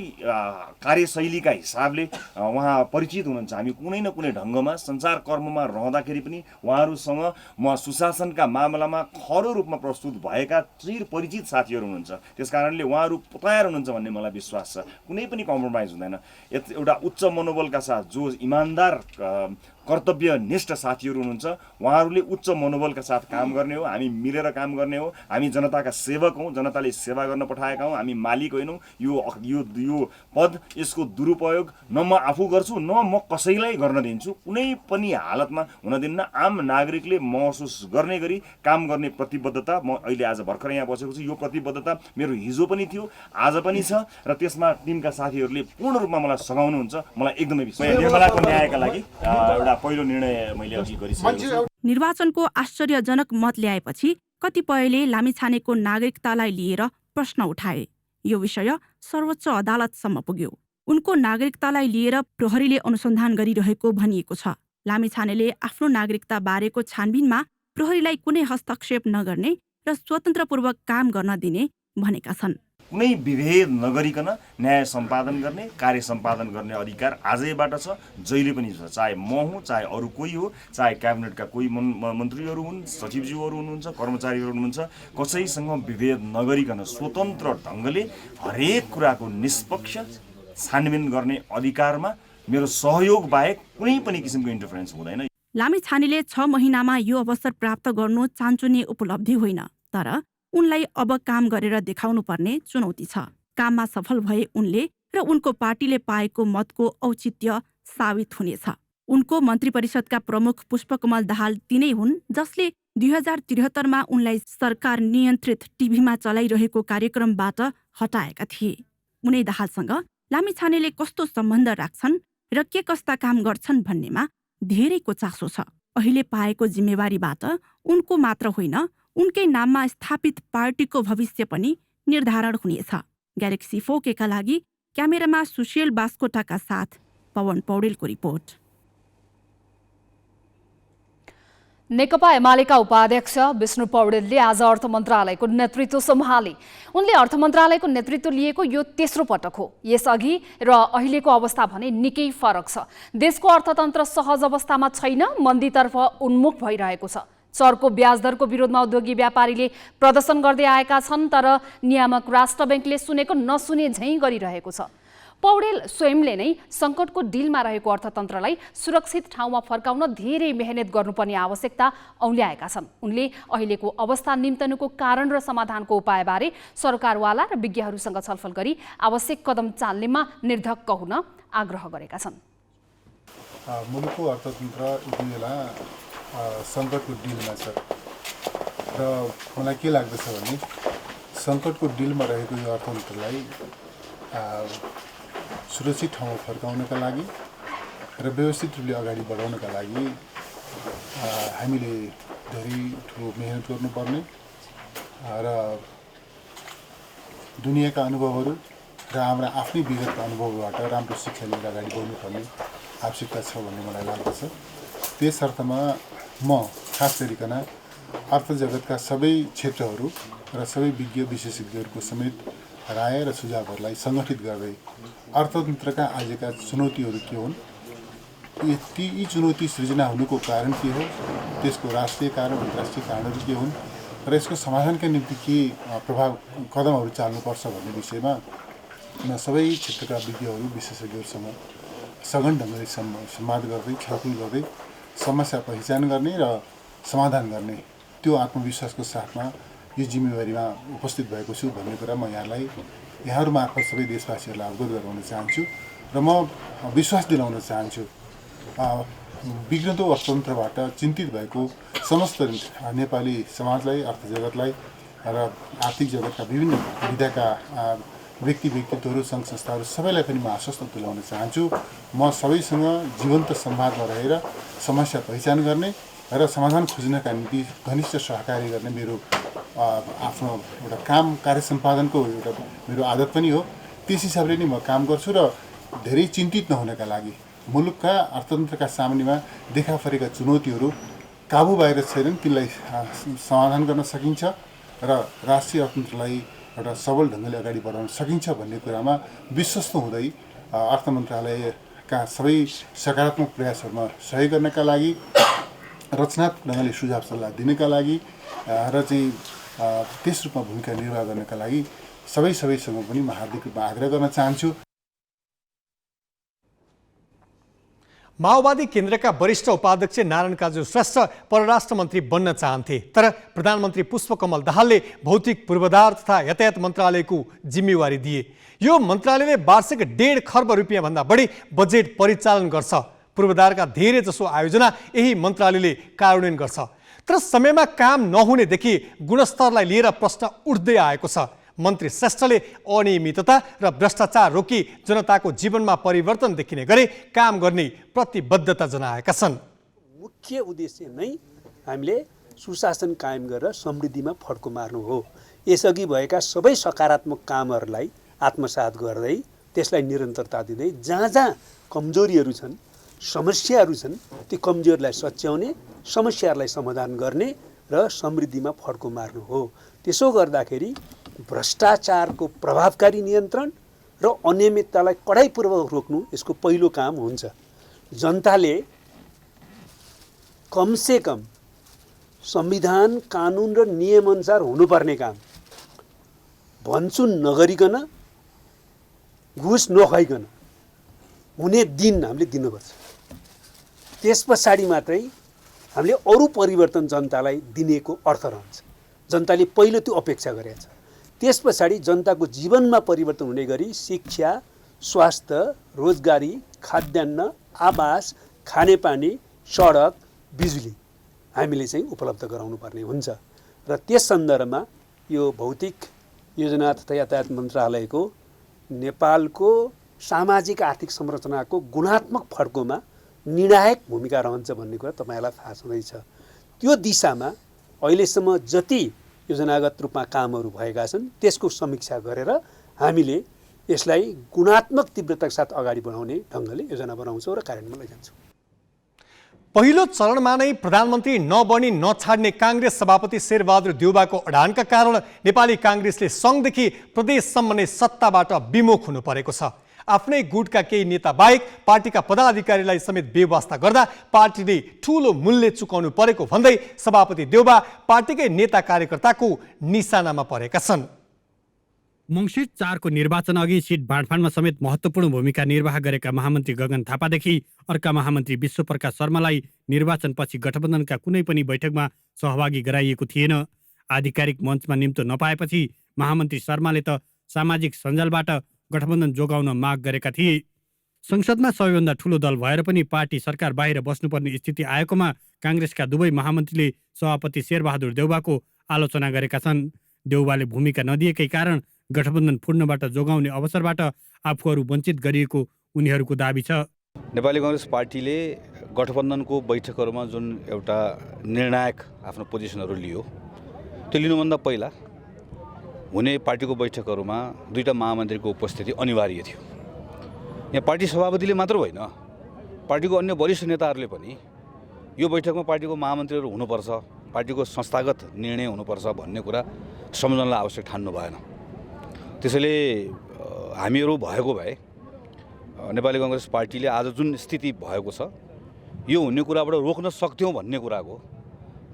कार्यशैलीका हिसाबले उहाँ परिचित हुनुहुन्छ। हामी कुनै न कुनै ढङ्गमा सञ्चार कर्ममा रहँदाखेरि पनि उहाँहरूसँग म सुशासनका मामलामा खरो रूपमा प्रस्तुत भएका चिर परिचित साथीहरू हुनुहुन्छ। त्यस कारणले उहाँहरू तयार हुनुहुन्छ भन्ने मलाई विश्वास छ। कुनै पनि कम्प्रोमाइज हुँदैन। एउटा उच्च मनोबलका साथ जो इमान्दार कर्तव्यनिष्ठ साथीहरू हुनुहुन्छ उहाँहरूले उच्च मनोबलका साथ काम गर्ने हो। हामी मिलेर काम गर्ने हो। हामी जनताका सेवक हौँ, जनताले सेवा गर्न पठाएका हौँ। हामी मालिक होइनौँ। यो पद यसको दुरुपयोग न म आफू गर्छु न म कसैलाई गर्न दिन्छु। कुनै पनि हालतमा हुन दिन्न। आम नागरिकले महसुस गर्ने गरी काम गर्ने प्रतिबद्धता म अहिले आज भर्खर यहाँ बसेको छु। यो प्रतिबद्धता मेरो हिजो पनि थियो, आज पनि छ र त्यसमा टिमका साथीहरूले पूर्ण रूपमा मलाई सघाउनुहुन्छ। मलाई एकदमै विश्वास छ। निर्मलाको न्यायका लागि एउटा पहिलो निर्णय मैले अघि गरिसकेको छु। निर्वाचनको आश्चर्यजनक मत ल्याएपछि कतिपयले लामिछानेको नागरिकतालाई लिएर प्रश्न उठाए। यो विषय सर्वोच्च अदालतसम्म पुग्यो। उनको नागरिकतालाई लिएर प्रहरीले अनुसन्धान गरिरहेको भनिएको छ। लामिछानेले आफ्नो नागरिकता बारेको छानबिनमा प्रहरीलाई कुनै हस्तक्षेप नगर्ने र स्वतन्त्रपूर्वक काम गर्न दिने भनेका छन्। कुनै विभेद नगरिकन न्याय सम्पादन गर्ने, कार्य सम्पादन गर्ने अधिकार आजैबाट छ, जहिले पनि छ। चाहे म हुँ, चाहे अरू कोही हो, चाहे क्याबिनेटका कोही मन्त्रीहरू हुन्, सचिवज्यूहरू हुनुहुन्छ, कर्मचारीहरू हुनुहुन्छ, कसैसँग विभेद नगरिकन स्वतन्त्र ढङ्गले हरेक कुराको निष्पक्ष छानबिन गर्ने अधिकारमा मेरो सहयोग बाहेक कुनै पनि किसिमको इन्टरफेरेन्स हुँदैन। लामिछानेले 6 महिनामा यो अवसर प्राप्त गर्नु चान्चुने उपलब्धि होइन, तर उनलाई अब काम गरेर देखाउनु पर्ने चुनौती छ। काममा सफल भए उनले र उनको पार्टीले पाएको मतको औचित्य साबित हुनेछ। उनको मन्त्री परिषदका प्रमुख पुष्पकमल दाहाल तिनै हुन् जसले 2073मा उनलाई सरकार नियन्त्रित टिभीमा चलाइरहेको कार्यक्रमबाट हटाएका थिए। उनै दाहालसँग लामिछानेले कस्तो सम्बन्ध राख्छन् र के कस्ता काम गर्छन् भन्नेमा धेरैको चासो छ। अहिले पाएको जिम्मेवारीबाट उनको मात्र होइन, उनकै नाममा स्थापित पार्टीको भविष्य पनि निर्धारण हुनेछ। ग्यालेक्सी 4K का लागि क्यामेरामा सुशील बास्कोटाका साथ पवन पौडेलको रिपोर्ट। नेकपा एमालेका उपाध्यक्ष विष्णु पौडेलले आज अर्थ मन्त्रालयको नेतृत्व सम्हाले। उनले अर्थ मन्त्रालयको नेतृत्व लिएको यो तेस्रो पटक हो। यसअघि र अहिलेको अवस्था भने निकै फरक छ। देशको अर्थतन्त्र सहज अवस्थामा छैन, मन्दीतर्फ उन्मुख भइरहेको छ। चर्को ब्याज दरको विरोधमा उद्योगी व्यापारीले प्रदर्शन गर्दै आएका छन्, तर नियामक राष्ट्र ब्याङ्कले सुनेको नसुने झैँ गरिरहेको छ। पौडेल स्वयंले नै सङ्कटको डिलमा रहेको अर्थतन्त्रलाई सुरक्षित ठाउँमा फर्काउन धेरै मेहनत गर्नुपर्ने आवश्यकता औल्याएका छन्। उनले अहिलेको अवस्था निम्तनुको कारण र समाधानको उपायबारे सरकारवाला र विज्ञहरूसँग छलफल गरी आवश्यक कदम चाल्नेमा निर्धक्क हुन आग्रह गरेका छन्। मुलुकको अर्थतन्त्र यति बेला सङ्कटको डिलमा छ र मलाई के लाग्दछ भने सङ्कटको डिलमा रहेको यो अर्थतन्त्रलाई सुरक्षित ठाउँमा फर्काउनका लागि र व्यवस्थित रूपले अगाडि बढाउनका लागि हामीले धेरै ठुलो मेहनत गर्नुपर्ने र दुनियाँका अनुभवहरू र हाम्रा आफ्नै विगतका अनुभवबाट राम्रो शिक्षा लिएर अगाडि बढ्नुपर्ने आवश्यकता छ भन्ने मलाई लाग्दछ। त्यस अर्थमा म खास गरिकन अर्थ जगतका सबै क्षेत्रहरू र सबै विज्ञ विशेषज्ञहरूको समेत राय र सुझावहरूलाई सङ्गठित गर्दै अर्थतन्त्रका आजका चुनौतीहरू के हुन्, यी चुनौती सृजना हुनुको कारण के हो, त्यसको राष्ट्रिय कारण अन्तर्राष्ट्रिय कारणहरू के हुन् र यसको समाधानका निम्ति के कदमहरू चाल्नुपर्छ भन्ने विषयमा म सबै क्षेत्रका विज्ञहरू विशेषज्ञहरूसँग सघन ढङ्गले संवाद गर्दै छलफल गर्दै समस्या पहिचान गर्ने र समाधान गर्ने त्यो आत्मविश्वासको साथमा यो जिम्मेवारीमा उपस्थित भएको छु भन्ने कुरा म यहाँहरू मार्फत सबै देशवासीहरूलाई अवगत गराउन चाहन्छु र म विश्वास दिलाउन चाहन्छु। बिग्रदो अर्थतन्त्रबाट चिन्तित भएको समस्त नेपाली समाजलाई, अर्थ जगतलाई र आर्थिक जगतका विभिन्न विधाका व्यक्तित्वहरू, सङ्घ संस्थाहरू सबैलाई पनि म आश्वस्त तुल्याउन चाहन्छु। म सबैसँग जीवन्त संवादमा रहेर समस्या पहिचान गर्ने र समाधान खोज्नका निम्ति घनिष्ठ सहकारी गर्ने मेरो आफ्नो एउटा कार्य सम्पादनको एउटा मेरो आदत पनि हो। त्यस हिसाबले नै म काम गर्छु र धेरै चिन्तित नहुनका लागि मुलुकका अर्थतन्त्रका सामुन्नेमा देखा परेका चुनौतीहरू काबु बाहिर छैनन्, तिनलाई समाधान गर्न सकिन्छ र राष्ट्रिय अर्थतन्त्रलाई एउटा सबल ढङ्गले अगाडि बढाउन सकिन्छ भन्ने कुरामा विश्वस्त हुँदै अर्थ मन्त्रालयका सबै सकारात्मक प्रयासहरूमा सहयोग गर्नका लागि, रचनात्मक ढङ्गले सुझाव सल्लाह दिनका लागि र चाहिँ त्यस रूपमा भूमिका निर्वाह गर्नका लागि सबैसँग पनि म हार्दिक रूपमा आग्रह गर्न चाहन्छु। माओवादी केन्द्रका वरिष्ठ उपाध्यक्ष नारायण काजी श्रेष्ठ परराष्ट्र मन्त्री बन्न चाहन्थे, तर प्रधानमन्त्री पुष्पकमल दाहालले भौतिक पूर्वाधार तथा यातायात मन्त्रालयको जिम्मेवारी दिए। यो मन्त्रालयले वार्षिक 1.5 खर्ब रुपियाँभन्दा बढी बजेट परिचालन गर्छ। पूर्वाधारका धेरै जसो आयोजना यही मन्त्रालयले कार्यान्वयन गर्छ, तर समयमा काम नहुनेदेखि गुणस्तरलाई लिएर प्रश्न उठ्दै आएको छ। मन्त्री श्रेष्ठले अनियमितता र भ्रष्टाचार रोकी जनताको जीवनमा परिवर्तन देखिने गरी काम गर्ने प्रतिबद्धता जनाएका छन्। मुख्य उद्देश्य नै हामीले सुशासन कायम गरेर समृद्धिमा फड्को मार्नु हो। यसअघि भएका सबै सकारात्मक कामहरूलाई आत्मसात गर्दै त्यसलाई निरन्तरता दिँदै जहाँ जहाँ कमजोरीहरू छन्, समस्याहरू छन्, ती कमजोरीलाई सच्याउने, समस्याहरूलाई समाधान गर्ने र समृद्धिमा फड्को मार्नु हो। त्यसो गर्दाखेरि भ्रष्टाचारको प्रभावकारी नियन्त्रण र अनियमिततालाई कडाइपूर्वक रोक्नु यसको पहिलो काम हुन्छ। जनताले कमसेकम संविधान, कानुन र नियमअनुसार हुनुपर्ने काम भन्छुन नगरिकन, घुस नखाइकन हुने दिन हामीले दिनुपर्छ। त्यस पछाडि मात्रै हामीले अरू परिवर्तन जनतालाई दिनेको अर्थ रहन्छ। जनताले पहिलो त्यो अपेक्षा गरेको छ। त्यस पछाडि जनताको जीवनमा परिवर्तन हुने गरी शिक्षा, स्वास्थ्य, रोजगारी, खाद्यान्न, आवास, खानेपानी, सडक, बिजुली हामीले चाहिँ उपलब्ध गराउनु पर्ने हुन्छ। र त्यस सन्दर्भमा यो भौतिक योजना तथा यातायात मन्त्रालयको नेपालको सामाजिक आर्थिक संरचनाको गुणात्मक फड्कोमा निर्णायक भूमिका रहन्छ भन्ने कुरा तपाईँलाई थाहा छँदैछ। त्यो दिशामा अहिलेसम्म जति योजनागत रूपमा कामहरू भएका छन् त्यसको समीक्षा गरेर हामीले यसलाई गुणात्मक तीव्रताका साथ अगाडि बढाउने ढङ्गले योजना बनाउँछौँ र कार्यान्वयनमा लैजान्छौँ। पहिलो चरणमा नै प्रधानमन्त्री नबनी नछाड्ने काङ्ग्रेस सभापति शेरबहादुर देउवाको अडानका कारण नेपाली काङ्ग्रेसले सङ्घदेखि प्रदेशसम्म नै सत्ताबाट विमुख हुनु परेको छ। आफ्नै गुटका केही नेता बाहेक पार्टीका पदाधिकारीलाई समेत बेवास्ता गर्दा पार्टीले ठूलो मूल्य चुकाउनु परेको भन्दै सभापति देउवा पार्टीकै नेता कार्यकर्ताको निशानामा परेका छन्। मङ्सिर 4 को निर्वाचन अघि सिट बाँडफाँडमा समेत महत्त्वपूर्ण भूमिका निर्वाह गरेका महामन्त्री गगन थापादेखि अर्का महामन्त्री विश्वप्रकाश शर्मालाई निर्वाचनपछि गठबन्धनका कुनै पनि बैठकमा सहभागी गराइएको थिएन। आधिकारिक मञ्चमा निम्तो नपाएपछि महामन्त्री शर्माले त सामाजिक सञ्जालबाट गठबन्धन जोगाउन माग गरेका थिए। संसदमा सबैभन्दा ठूलो दल भएर पनि पार्टी सरकार बाहिर बस्नुपर्ने स्थिति आएकोमा काङ्ग्रेसका दुवै महामन्त्रीले सभापति शेरबहादुर देउवाको आलोचना गरेका छन्। देउवाले भूमिका नदिएकै कारण गठबन्धन फुट्नबाट जोगाउने अवसरबाट आफूहरू वञ्चित गरिएको उनीहरूको दाबी छ। नेपाली काङ्ग्रेस पार्टीले गठबन्धनको बैठकहरूमा जुन एउटा निर्णायक आफ्नो पोजिसनहरू लियो, त्यो लिनुभन्दा पहिला हुने पार्टीको बैठकहरूमा दुईटा महामन्त्रीको उपस्थिति अनिवार्य थियो। यहाँ पार्टी सभापतिले मात्र होइन, पार्टीको अन्य वरिष्ठ नेताहरूले पनि यो बैठकमा पार्टीको महामन्त्रीहरू हुनुपर्छ, पार्टीको संस्थागत निर्णय हुनुपर्छ भन्ने कुरा सम्झनलाई आवश्यक ठान्नु भएन। त्यसैले हामीहरू भएको भए नेपाली काङ्ग्रेस पार्टीले आज जुन स्थिति भएको छ यो हुने कुराबाट रोक्न सक्थ्यौँ भन्ने कुराको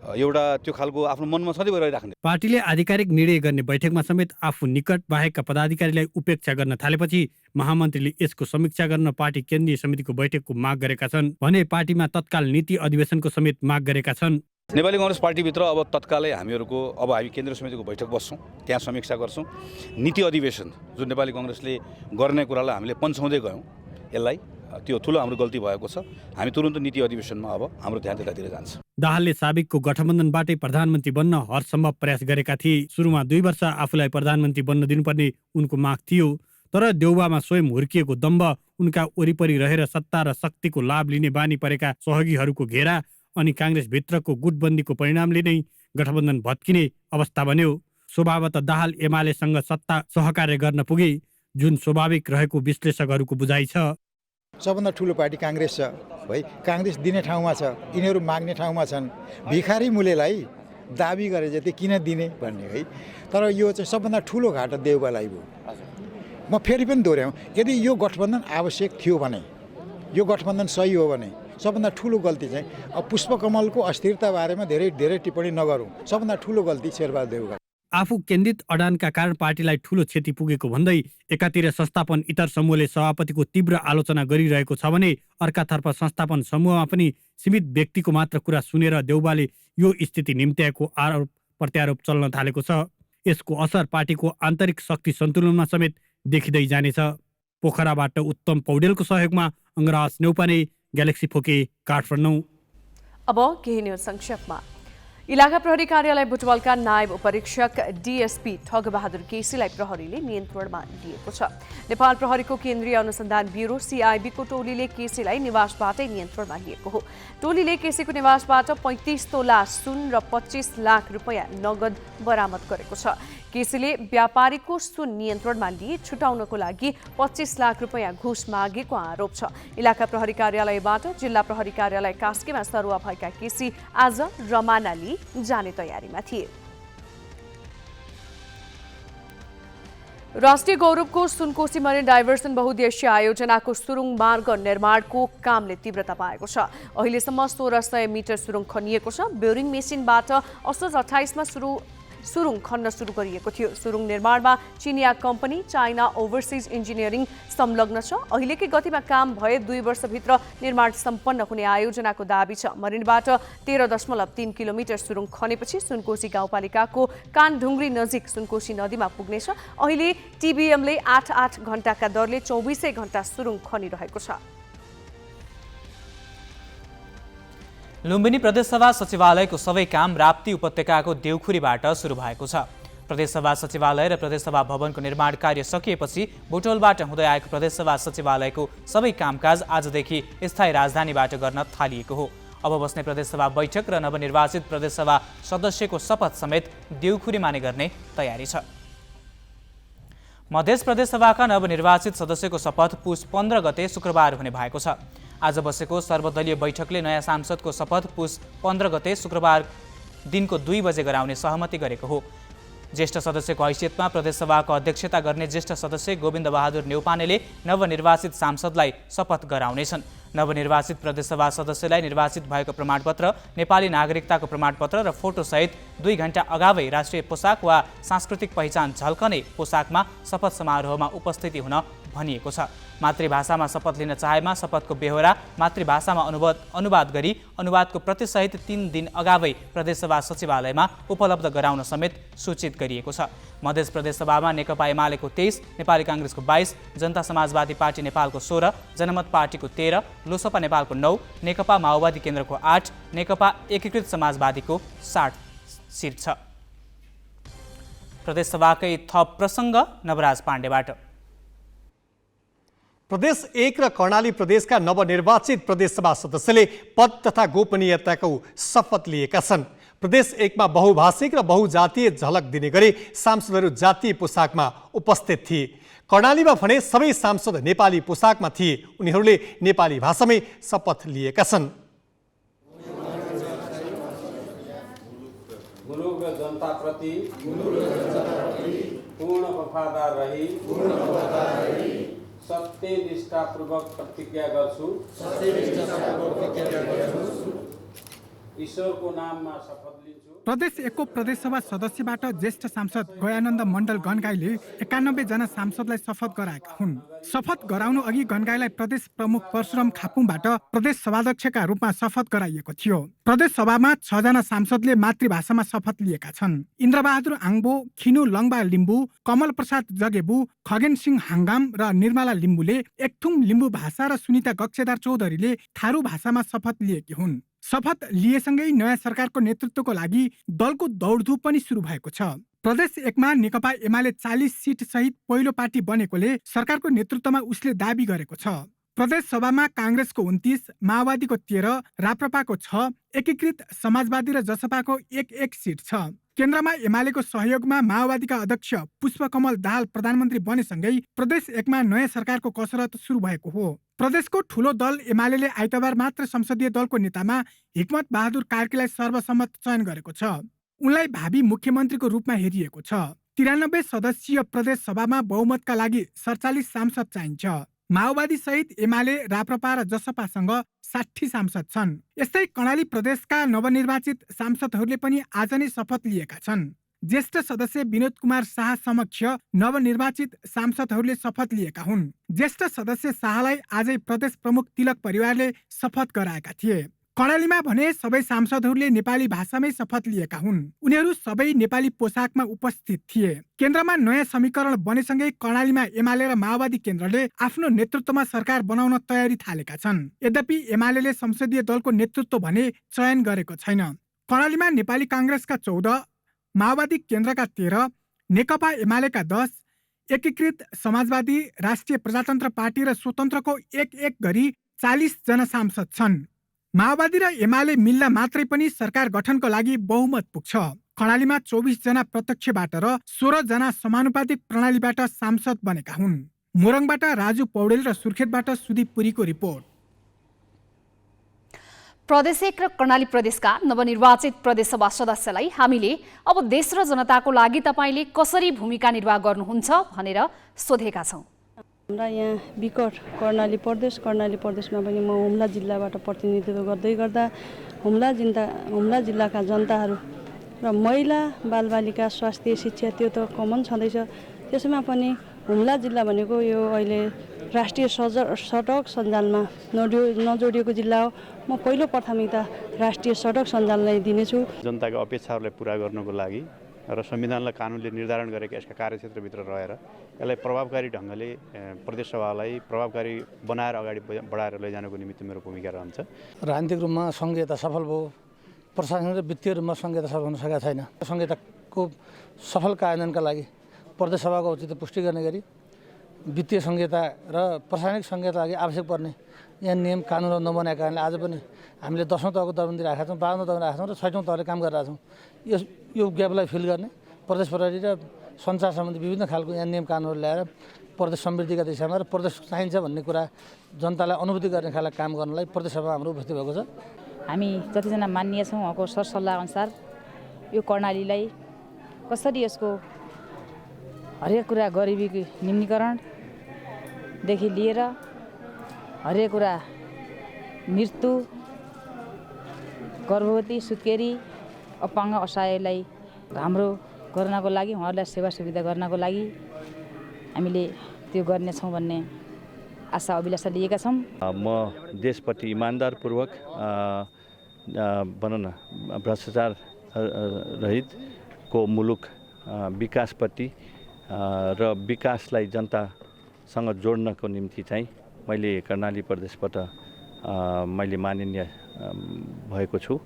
एउटा त्यो खालको आफ्नो मनमा सधैँ रहिराख्ने। पार्टीले आधिकारिक निर्णय गर्ने बैठकमा समेत आफू निकट बाहेकका पदाधिकारीलाई उपेक्षा गर्न थालेपछि महामन्त्रीले यसको समीक्षा गर्न पार्टी केन्द्रीय समितिको बैठकको माग गरेका छन् भने पार्टीमा तत्काल नीति अधिवेशनको समेत माग गरेका छन्। नेपाली काङ्ग्रेस पार्टीभित्र अब तत्कालै हामीहरूको हामी केन्द्रीय समितिको बैठक बस्छौँ, त्यहाँ समीक्षा गर्छौँ। नीति अधिवेशन जुन नेपाली काङ्ग्रेसले गर्ने कुरालाई हामीले पन्छाउँदै गयौँ, यसलाई त्यो ठुलो हाम्रो गल्ती भएको छ। हामी तुरुन्त नीति अधिवेशनमा अब हाम्रो ध्यान त्यतातिर जान्छ। दाहालले साबिकको गठबन्धनबाटै प्रधानमन्त्री बन्न हरसम्भव प्रयास गरेका थिए। सुरुमा 2 वर्ष आफूलाई प्रधानमन्त्री बन्न दिनुपर्ने उनको माग थियो, तर देउवामा स्वयं हुर्किएको दम्भ, उनका वरिपरि रहेर सत्ता र शक्तिको लाभ लिने बानी परेका सहयोगीहरूको घेरा अनि काङ्ग्रेसभित्रको गुटबन्दीको परिणामले नै गठबन्धन भत्किने अवस्था बन्यो। स्वभावतः दाहाल एमालेसँग सत्ता सहकार्य गर्न पुगे, जुन स्वाभाविक रहेको विश्लेषकहरूको बुझाइ छ। सबभन्दा ठुलो पार्टी काङ्ग्रेस छ है, काङ्ग्रेस दिने ठाउँमा छ, यिनीहरू माग्ने ठाउँमा छन्। भिखारी मूल्यलाई दाबी गरे जति किन दिने भन्ने है। तर यो चाहिँ सबभन्दा ठुलो घाटा देउवालाई भयो। म फेरि पनि दोहोऱ्याउँ, यदि यो गठबन्धन आवश्यक थियो भने, यो गठबन्धन सही हो भने सबभन्दा ठुलो गल्ती चाहिँ अब पुष्पकमलको अस्थिरता बारेमा धेरै टिप्पणी नगरौँ। सबभन्दा ठुलो गल्ती शेरबहादुर देउवा। आफू केन्द्रित अडानका कारण पार्टीलाई ठूलो क्षति पुगेको भन्दै एकातिर संस्थापन इतर समूहले सभापतिको तीव्र आलोचना गरिरहेको छ भने अर्कातर्फ संस्थापन समूहमा पनि सीमित व्यक्तिको मात्र कुरा सुनेर देउवाले यो स्थिति निम्त्याएको आरोप प्रत्यारोप चल्न थालेको छ। यसको असर पार्टीको आन्तरिक शक्ति सन्तुलनमा समेत देखिँदै जानेछ। पोखराबाट उत्तम पौडेलको सहयोगमा अङ्गराज नेउपाने, ग्यालेक्सी फोके, काठमाडौँ। अब केही न्यूज संक्षेपमा। इलाका प्रहरी कार्यालय बुटवलका नायब उपरीक्षक डीएसपी ठगबहादुर केसीलाई प्रहरीले नियन्त्रणमा लिएको छ। नेपाल प्रहरीको केन्द्रीय अनुसन्धान ब्युरो सीआईबीको टोलीले केसीलाई निवासबाटै नियन्त्रणमा लिएको हो। टोलीले केसीको निवासबाट 35 तोला सुन र 25 लाख रुपैयाँ नगद बरामद गरेको छ। केसीले व्यापारीको सुन नियन्त्रणमा लिए छुटाउनको लागि 25 लाख रुपैयाँ घुस मागेको आरोप छ। इलाका प्रहरी कार्यालयबाट जिल्ला प्रहरी कार्यालय कास्कीमा सरुवा भएका केसी आज रमाना लिई जाने तयारीमा थिए। राष्ट्रिय गौरवको सुनकोशी मरिन डाइभर्सन बहुद्देश्य आयोजनाको सुरुङ मार्ग निर्माणको कामले तीव्रता पाएको छ। अहिलेसम्म 1600 मिटर सुरुङ खनिएको छ। बोरिङ मेसिनबाट असोज 28 मा सुरुङ खन्न सुरु गरिएको थियो। सुरुङ निर्माणमा चिनिया कम्पनी चाइना ओभरसिज इन्जिनियरिङ संलग्न छ। अहिलेकै गतिमा काम भए 2 वर्षभित्र निर्माण सम्पन्न हुने आयोजनाको दाबी छ। मरिनबाट 13.3 किलोमिटर सुरुङ खनेपछि सुनकोशी गाउँपालिकाको कानढुङ्ग्री नजिक सुनकोशी नदीमा पुग्नेछ। अहिले टिबिएमले 8 घण्टाका दरले 24 घण्टा सुरुङ खनिरहेको छ। लुम्बिनी प्रदेशसभा सचिवालयको सबै काम राप्ती उपत्यकाको देउखुरीबाट सुरु भएको छ। प्रदेशसभा सचिवालय र प्रदेशसभा भवनको निर्माण कार्य सकिएपछि बुटवलबाट हुँदै आएको प्रदेशसभा सचिवालयको सबै कामकाज आजदेखि स्थायी राजधानीबाट गर्न थालिएको हो। अब बस्ने प्रदेशसभा बैठक र नवनिर्वाचित प्रदेशसभा सदस्यको शपथ समेत देउखुरीमा नै गर्ने तयारी छ। मध्य प्रदेशसभाका नवनिर्वाचित सदस्यको शपथ पुस 15 गते शुक्रबार हुने भएको छ। आज बसेको सर्वदलीय बैठकले नयाँ सांसदको शपथ पुस 15 गते शुक्रबार दिनको 2 बजे गराउने सहमति गरेको हो। ज्येष्ठ सदस्यको हैसियतमा प्रदेशसभाको अध्यक्षता गर्ने ज्येष्ठ सदस्य गोविन्द बहादुर न्यौपानेले नवनिर्वाचित सांसदलाई शपथ गराउनेछन्। नवनिर्वाचित प्रदेशसभा सदस्यलाई निर्वाचित भएको प्रमाणपत्र, नेपाली नागरिकताको प्रमाणपत्र र फोटोसहित 2 घण्टा अगावै राष्ट्रिय पोसाक वा सांस्कृतिक पहिचान झल्कने पोसाकमा शपथ समारोहमा उपस्थिति हुन भनिएको छ। मातृभाषामा शपथ लिन चाहेमा शपथको बेहोरा मातृभाषामा अनुवाद गरी अनुवादको प्रतिसहित 3 दिन अगावै प्रदेशसभा सचिवालयमा उपलब्ध गराउन समेत सूचित गरिएको छ। मध्य प्रदेशसभामा नेकपा एमालेको 23, नेपाली काङ्ग्रेसको 22, जनता समाजवादी पार्टी नेपालको 16, जनमत पार्टीको 13, लोसपा नेपालको 9, नेकपा माओवादी केन्द्रको 8, नेकपा एकीकृत समाजवादीको 60 सिट छ। प्रदेशसभाकै थप प्रसङ्ग नवराज पाण्डेबाट। प्रदेश 1 र कर्णाली प्रदेशका नवनिर्वाचित प्रदेशसभा सदस्यले पद तथा गोपनीयताको शपथ लिएका छन्। प्रदेश 1 मा बहुभाषिक र बहुजातीय झलक दिने गरी सांसदहरू जातीय पोसाकमा उपस्थित थिए। कर्णालीमा भने सबै सांसद नेपाली पोसाकमा थिए। उनीहरूले नेपाली भाषामै शपथ लिएका छन्। मुलुक र जनताप्रति पूर्ण वफादार रही सत्यनिष्ठापूर्वक प्रतिज्ञा गर्छु। ईश्वरको नाममा शपथ लिन्छु। प्रदेश 1 को प्रदेशसभा सदस्यबाट ज्येष्ठ सांसद गयानन्द मण्डल गणगाईले 91 जना सांसदलाई शपथ गराएका हुन्। शपथ गराउनु अघि गणगाईलाई प्रदेश प्रमुख परशुराम खापुङबाट प्रदेश सभाध्यक्षका रूपमा शपथ गराइएको थियो। प्रदेश सभामा 6 जना सांसदले मातृभाषामा शपथ लिएका छन्। इन्द्रबहादुर आङबो, खिनु लङबा लिम्बू, कमल प्रसाद जगेबु, खगेन सिंह हाङ्गाम र निर्मला लिम्बूले एकथुम लिम्बू भाषा र सुनिता गक्षेदार चौधरीले थारू भाषामा शपथ लिएकी हुन्। शपथ लिएसँगै नयाँ सरकारको नेतृत्वको लागि दलको दौडधुप पनि सुरु भएको छ। प्रदेश 1 मा नेकपा एमाले 40 सिट सहित पहिलो पार्टी बनेकोले सरकारको नेतृत्वमा उसले दाबी गरेको छ। प्रदेश सभामा काङ्ग्रेसको 29, माओवादीको 13, राप्रपाको 6, एकीकृत समाजवादी र जसपाको 1 सिट छ। केन्द्रमा एमालेको सहयोगमा माओवादीका अध्यक्ष पुष्पकमल दाहाल प्रधानमन्त्री बनेसँगै प्रदेश 1 मा नयाँ सरकारको कसरत सुरु भएको हो। प्रदेशको ठूलो दल एमालेले आइतबार मात्र संसदीय दलको नेतामा हिक्मत बहादुर कार्कीलाई सर्वसम्मत चयन गरेको छ। उनलाई भावी मुख्यमन्त्रीको रूपमा हेरिएको छ। 93 सदस्यीय प्रदेश सभामा बहुमतका लागि 47 सांसद चाहिन्छ। माओवादी सहित एमाले, राप्रपा र जसपासँग 60 सांसद छन्। यस्तै कर्णाली प्रदेशका नवनिर्वाचित सांसदहरूले पनि आज नै शपथ लिएका छन्। ज्येष्ठ सदस्य विनोद कुमार शाह समक्ष नवनिर्वाचित सांसदहरूले शपथ लिएका हुन्। ज्येष्ठ सदस्य शाहलाई आजै प्रदेश प्रमुख तिलक परिवारले शपथ गराएका थिए। कर्णालीमा भने सबै सांसदहरूले नेपाली भाषामै शपथ लिएका हुन्। उनीहरू सबै नेपाली पोसाकमा उपस्थित थिए। केन्द्रमा नयाँ समीकरण बनेसँगै कर्णालीमा एमाले र माओवादी केन्द्रले आफ्नो नेतृत्वमा सरकार बनाउन तयारी थालेका छन्। यद्यपि एमाले संसदीय दलको नेतृत्व भने चयन गरेको छैन। कर्णालीमा नेपाली काङ्ग्रेसका 14, माओवादी केन्द्रका 13, नेकपा एमालेका 10, एकीकृत समाजवादी, राष्ट्रिय प्रजातन्त्र पार्टी र स्वतन्त्रको एक गरी 40 जना सांसद छन्। माओवादी र एमाले मिल्दा मात्रै पनि सरकार गठनको लागि बहुमत पुग्छ। कर्णालीमा 24 जना प्रत्यक्षबाट र 16 जना समानुपातिक प्रणालीबाट सांसद बनेका हुन्। मोरङबाट राजु पौडेल र सुर्खेतबाट सुदीप पुरीको रिपोर्ट। प्रदेश 1 र कर्णाली प्रदेशका नवनिर्वाचित प्रदेशसभा सदस्यलाई हामीले अब देश र जनताको लागि तपाईँले कसरी भूमिका निर्वाह गर्नुहुन्छ भनेर सोधेका छौँ। हाम्रा यहाँ विकट कर्णाली प्रदेशमा पनि म हुम्ला जिल्लाबाट प्रतिनिधित्व गर्दै गर्दा हुम्ला जिल्लाका जनताहरू र महिला बालबालिका स्वास्थ्य शिक्षा त्यो त कमन छँदैछ। त्यसैमा पनि हुम्ला जिल्ला भनेको यो अहिले राष्ट्रिय सडक सञ्जालमा नजोडिएको जिल्ला हो। म पहिलो प्राथमिकता राष्ट्रिय सडक सञ्जाललाई दिनेछु। जनताको अपेक्षाहरूलाई पुरा गर्नको लागि र संविधानले कानुनले निर्धारण गरेका यसका कार्यक्षेत्रभित्र रहेर यसलाई प्रभावकारी ढङ्गले प्रदेश सभालाई प्रभावकारी बनाएर अगाडि बढाएर लैजानको निमित्त मेरो भूमिका रहन्छ। राजनीतिक रूपमा संघीयता सफल भयो, प्रशासनिक र वित्तीय रूपमा संघीयता सफल हुन सकेका छैन। संघीयताको सफल कार्यान्वयनका लागि प्रदेश सभाको औचित्य पुष्टि गर्ने गरी वित्तीय संघीयता र प्रशासनिक संघीयता लागि आवश्यक पर्ने यहाँ नियम कानुन नबनाएका कारणले आज पनि हामीले 10औं तहको दरबन्दी राखेका छौँ, 12औं तहको राखेका छौँ र 6औं तहले काम गरिरहेका छौँ। यो ग्यापलाई फिल गर्ने प्रदेश प्रहरी र सञ्चार सम्बन्धी विभिन्न खालको यहाँ नियम कानुनहरू ल्याएर प्रदेश समृद्धिका दिशामा र प्रदेश चाहिन्छ भन्ने कुरा जनतालाई अनुभूति गर्ने खालको काम गर्नलाई प्रदेश सभा हाम्रो उपस्थित भएको छ। हामी जतिजना मान्य छौँ उहाँको सरसल्लाह अनुसार यो कर्णालीलाई कसरी यसको हरेक कुरा गरिबी न्यूनीकरणदेखि लिएर हरेक कुरा मृत्यु, गर्भवती, सुत्केरी, अपाङ्ग, असहायलाई राम्रो गर्नको लागि उहाँहरूलाई सेवा सुविधा गर्नको लागि हामीले त्यो गर्नेछौँ भन्ने आशा अभिलाषा लिएका छौँ। म देशप्रति इमान्दारपूर्वक भनौँ न भ्रष्टाचार रहितको मुलुक विकासप्रति र विकासलाई जनतासँग जोड्नको निम्ति चाहिँ मैले कर्णाली प्रदेशबाट मैले माननीय भएको छु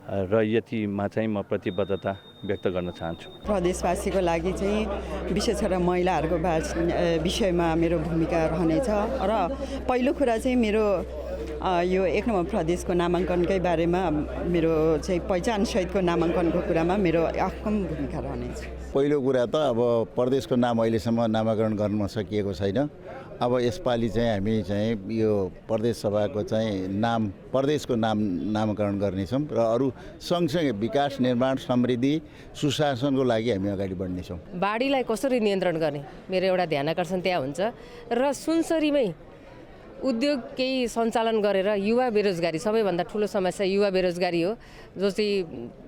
र यतिमा चाहिँ म प्रतिबद्धता व्यक्त गर्न चाहन्छु। प्रदेशवासीको लागि चाहिँ विशेष गरेर महिलाहरूको विषयमा मेरो भूमिका रहनेछ र पहिलो कुरा चाहिँ मेरो यो 1 नम्बर प्रदेशको नामाङ्कनकै बारेमा मेरो चाहिँ पहिचानसहितको नामाङ्कनको कुरामा मेरो अहम भूमिका रहनेछ। पहिलो कुरा त अब प्रदेशको नाम अहिलेसम्म नामाकरण गर्न सकिएको छैन। अब यसपालि चाहिँ हामी चाहिँ यो प्रदेश सभाको चाहिँ प्रदेशको नामकरण गर्नेछौँ र अरू सँगसँगै विकास, निर्माण, समृद्धि, सुशासनको लागि हामी अगाडि बढ्नेछौँ। बाढीलाई कसरी नियन्त्रण गर्ने मेरो एउटा ध्यानाकर्षण त्यहाँ हुन्छ र सुनसरीमै उद्योग केही सञ्चालन गरेर युवा बेरोजगारी सबैभन्दा ठुलो समस्या युवा बेरोजगारी हो, जो चाहिँ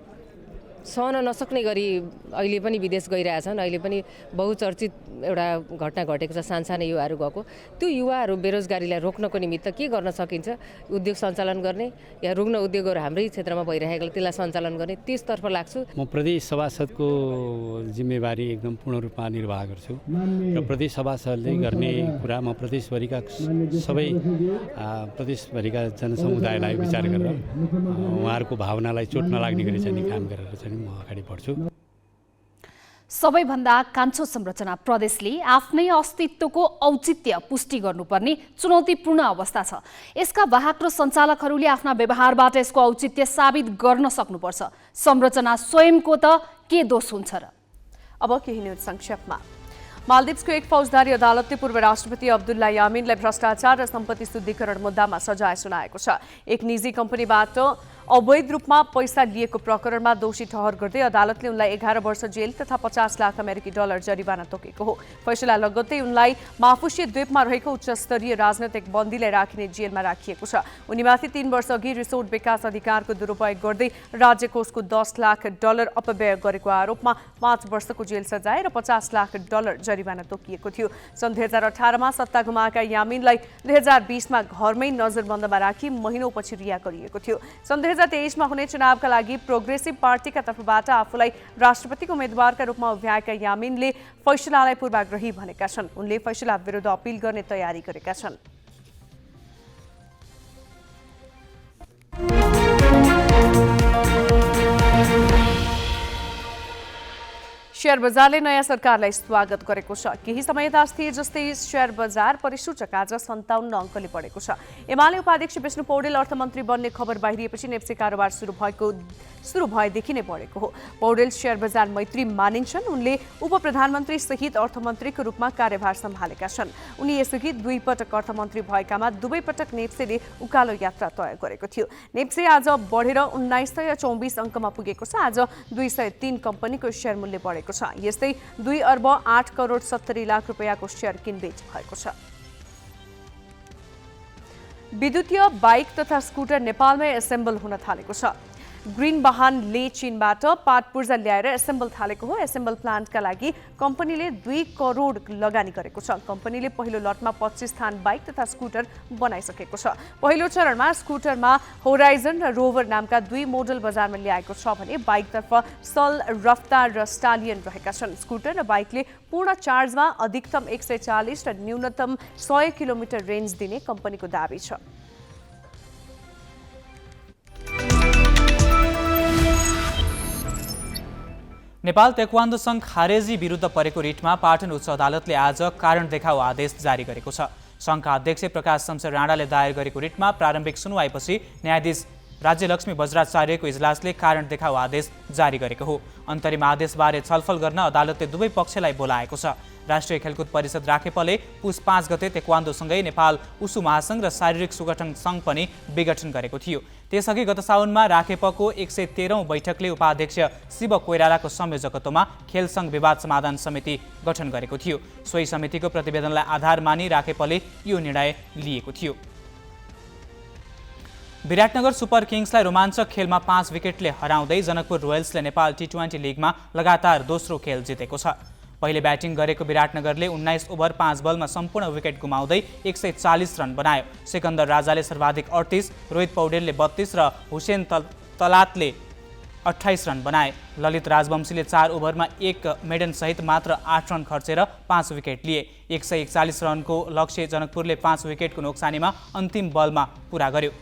सहन नसक्ने गरी अहिले पनि विदेश गइरहेछन्। अहिले पनि बहुचर्चित एउटा घटना घटेको छ, सानसानो युवाहरू गएको। त्यो युवाहरू बेरोजगारीलाई रोक्नको निमित्त के गर्न सकिन्छ, उद्योग सञ्चालन गर्ने या रुग्ण उद्योगहरू हाम्रै क्षेत्रमा भइरहेको त्यसलाई सञ्चालन गर्ने त्यसतर्फ लाग्छु। म प्रदेश सभासदको जिम्मेवारी एकदम पूर्ण रूपमा निर्वाह गर्छु र प्रदेश सभासदले गर्ने कुरा म प्रदेशभरिका सबै प्रदेशभरिका जनसमुदायलाई विचार गरेर उहाँहरूको भावनालाई चोट नलाग्ने गरी चाहिँ काम गरेर चाहिँ म अगाडि बढ्छु। सबैभन्दा कान्छो संरचना प्रदेशले आफ्नै अस्तित्वको औचित्य पुष्टि गर्नुपर्ने चुनौतीपूर्ण अवस्था छ। यसका वाहक र सञ्चालकहरूले आफ्ना व्यवहारबाट यसको औचित्य साबित गर्न सक्नुपर्छ। संरचना स्वयंको त के दोष हुन्छ र? अब केही न्यूज संक्षेपमा। मालदिप्सको एक फौजदारी अदालतले पूर्व राष्ट्रपति अब्दुल्ला यामिनलाई भ्रष्टाचार र सम्पत्ति शुद्धिकरण मुद्दामा सजाय सुनाएको छ। एक निजी कम्पनीबाट अवैध रूपमा पैसा लिएको प्रकरणमा दोषी ठहर गर्दै अदालतले उनलाई 11 वर्ष जेल तथा 50 लाख अमेरिकी डलर जरिवाना तोकेको हो। फैसला लगत्तै उनलाई माफुसी द्वीपमा रहेको उच्चस्तरीय राजनैतिक बन्दीलाई राखिने जेलमा राखिएको छ। उनीमाथि 3 वर्ष अघि रिसोर्ट विकास अधिकारको दुरुपयोग गर्दै राज्य कोषको 10 लाख डलर अपव्यय गरेको आरोपमा 5 वर्षको जेल सजाय र 50 लाख डलर जरिवाना तोकिएको थियो। सन् 2018मा सत्ता गुमाएका यामिनलाई 2020मा घरमै नजरबन्दमा राखी महिनौपछि रिहा गरिएको थियो। सन् 2023मा हुने चुनावका लागि प्रोग्रेसिभ पार्टीका तर्फबाट आफूलाई राष्ट्रपतिको उम्मेद्वारका रूपमा उभ्याएका यामिनले फैसलालाई पूर्वाग्रही भनेका छन्। उनले फैसला विरुद्ध अपिल गर्ने तयारी गरेका छन्। शेयर बजारले नयाँ सरकारलाई स्वागत गरेको छ। केही समय यथास्थिति जस्तै शेयर बजार परिसूचक आज 57 अङ्कले बढेको छ। एमाले उपाध्यक्ष विष्णु पौडेल अर्थमन्त्री बन्ने खबर बाहिरिएपछि नेप्से कारोबार सुरु भएदेखि नै बढेको हो। पौडेल शेयर बजार मैत्री मानिन्छन्। उनले उप प्रधानमन्त्री सहित अर्थमन्त्रीको रूपमा कार्यभार सम्हालेका छन्। उनी यसअघि 2 पटक अर्थमन्त्री भएकामा 2 पटक नेप्सेले उकालो यात्रा तय गरेको थियो। नेप्से आज बढेर 1924 अङ्कमा पुगेको छ। आज 203 कम्पनीको शेयर मूल्य बढेको छ। यस्तै 2 अर्ब 8 करोड 70 लाख रुपियाँको शेयर किनबेच भएको छ। विद्युतीय बाइक तथा स्कुटर नेपालमै एसेम्बल हुन थालेको छ। ग्रिन वाहनले चीनबाट पाट पूर्जा ल्याएर एसेम्बल थालेको हो। एसेम्बल प्लान्टका लागि कम्पनीले 2 करोड लगानी गरेको छ। कम्पनीले पहिलो लटमा 25 स्थान बाइक तथा स्कुटर बनाइसकेको छ। पहिलो चरणमा स्कुटरमा होराइजन र रोभर नामका 2 मोडल बजारमा ल्याएको छ भने बाइकतर्फ सल, रफ्तार र स्टालियन रहेका छन्। स्कुटर र बाइकले पूर्ण चार्जमा अधिकतम 140 र न्यूनतम 100 किलोमिटर रेन्ज दिने कम्पनीको दाबी छ। नेपाल ताइक्वान्डो सङ्घ खारेजी विरुद्ध परेको रिटमा पाटन उच्च अदालतले आज कारण देखाउ आदेश जारी गरेको छ। सङ्घका अध्यक्ष प्रकाश शमशेर राणाले दायर गरेको रिटमा प्रारम्भिक सुनवाईपछि न्यायाधीश राज्यलक्ष्मी बज्राचार्यको इजलासले कारण देखाउ आदेश जारी गरेको हो। अन्तरिम आदेशबारे छलफल गर्न अदालतले दुवै पक्षलाई बोलाएको छ। राष्ट्रिय खेलकुद परिषद राखेपले पुस 5 गते ताइक्वान्डोसँगै नेपाल उसु महासङ्घ र शारीरिक सुगठन सङ्घ पनि विघटन गरेको थियो। त्यसअघि गत साउनमा राखेपको 113औं बैठकले उपाध्यक्ष शिव कोइरालाको संयोजकत्वमा खेल सङ्घ विवाद समाधान समिति गठन गरेको थियो। सोही समितिको प्रतिवेदनलाई आधार मानी राखेपले यो निर्णय लिएको थियो। विराटनगर सुपर किङ्सलाई रोमाञ्चक खेलमा 5 विकेटले हराउँदै जनकपुर रोयल्सले नेपाल टी20 लिगमा लगातार दोस्रो खेल जितेको छ। पहिले ब्याटिङ गरेको विराटनगरले 19 ओभर 5 बलमा सम्पूर्ण विकेट गुमाउँदै 140 रन बनायो। सिकन्दर राजाले सर्वाधिक 38, रोहित पौडेलले 32 र हुसेन तलातले 28 रन बनाए। ललित राजवंशीले 4 ओभरमा 1 मेडन सहित मात्र 8 रन खर्चेर 5 विकेट लिए। 141 रनको लक्ष्य जनकपुरले 5 विकेटको नोक्सानीमा अन्तिम बलमा पुरा गर्यो।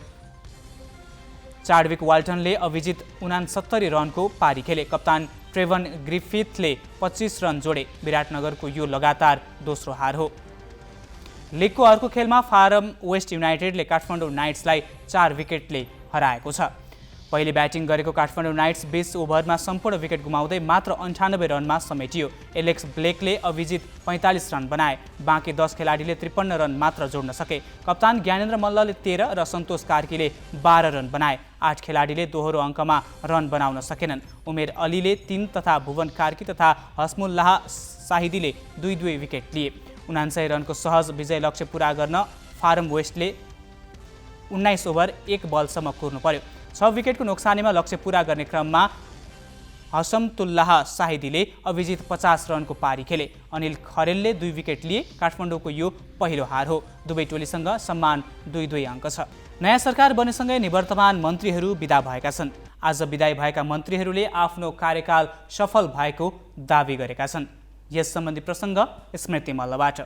चार्डविक वाल्टनले अभिजित 69 रनको पारी खेले। कप्तान ट्रेभन ग्रिफिथले 25 रन जोडे। विराटनगरको यो लगातार दोस्रो हार हो। लिगको अर्को खेलमा फारम वेस्ट युनाइटेडले काठमाडौँ नाइट्सलाई 4 विकेटले हराएको छ। पहिले ब्याटिङ गरेको काठमाडौँ नाइट्स 20 ओभरमा सम्पूर्ण विकेट गुमाउँदै मात्र 98 रनमा समेटियो। एलेक्स ब्लेकले अभिजित 45 रन बनाए। बाँकी 10 खेलाडीले 53 रन मात्र जोड्न सके। कप्तान ज्ञानेन्द्र मल्लले 13 र सन्तोष कार्कीले 12 रन बनाए। 8 खेलाडीले दोहोरो अङ्कमा रन बनाउन सकेनन्। उमेर अलीले 3 तथा भुवन कार्की तथा हस्मुल्लाह साहिदीले 2-2 विकेट लिए। 79 रनको सहज विजय लक्ष्य पुरा गर्न फारम वेस्टले 19 ओभर 1 बलसम्म कुर्नु पर्यो। 6 विकेटको नोक्सानीमा लक्ष्य पुरा गर्ने क्रममा हसमतुल्लाह साहिदीले अभिजित 50 रनको पारी खेले। अनिल खरेलले 2 विकेट लिए। काठमाडौँको यो पहिलो हार हो। दुवै टोलीसँग सम्मान 2-2 अङ्क छ। नयाँ सरकार बनेसँगै निवर्तमान मन्त्रीहरू विदा भएका छन्। आज विदाई भएका मन्त्रीहरूले आफ्नो कार्यकाल सफल भएको दावी गरेका छन्। यस सम्बन्धी प्रसङ्ग स्मृति मल्लबाट।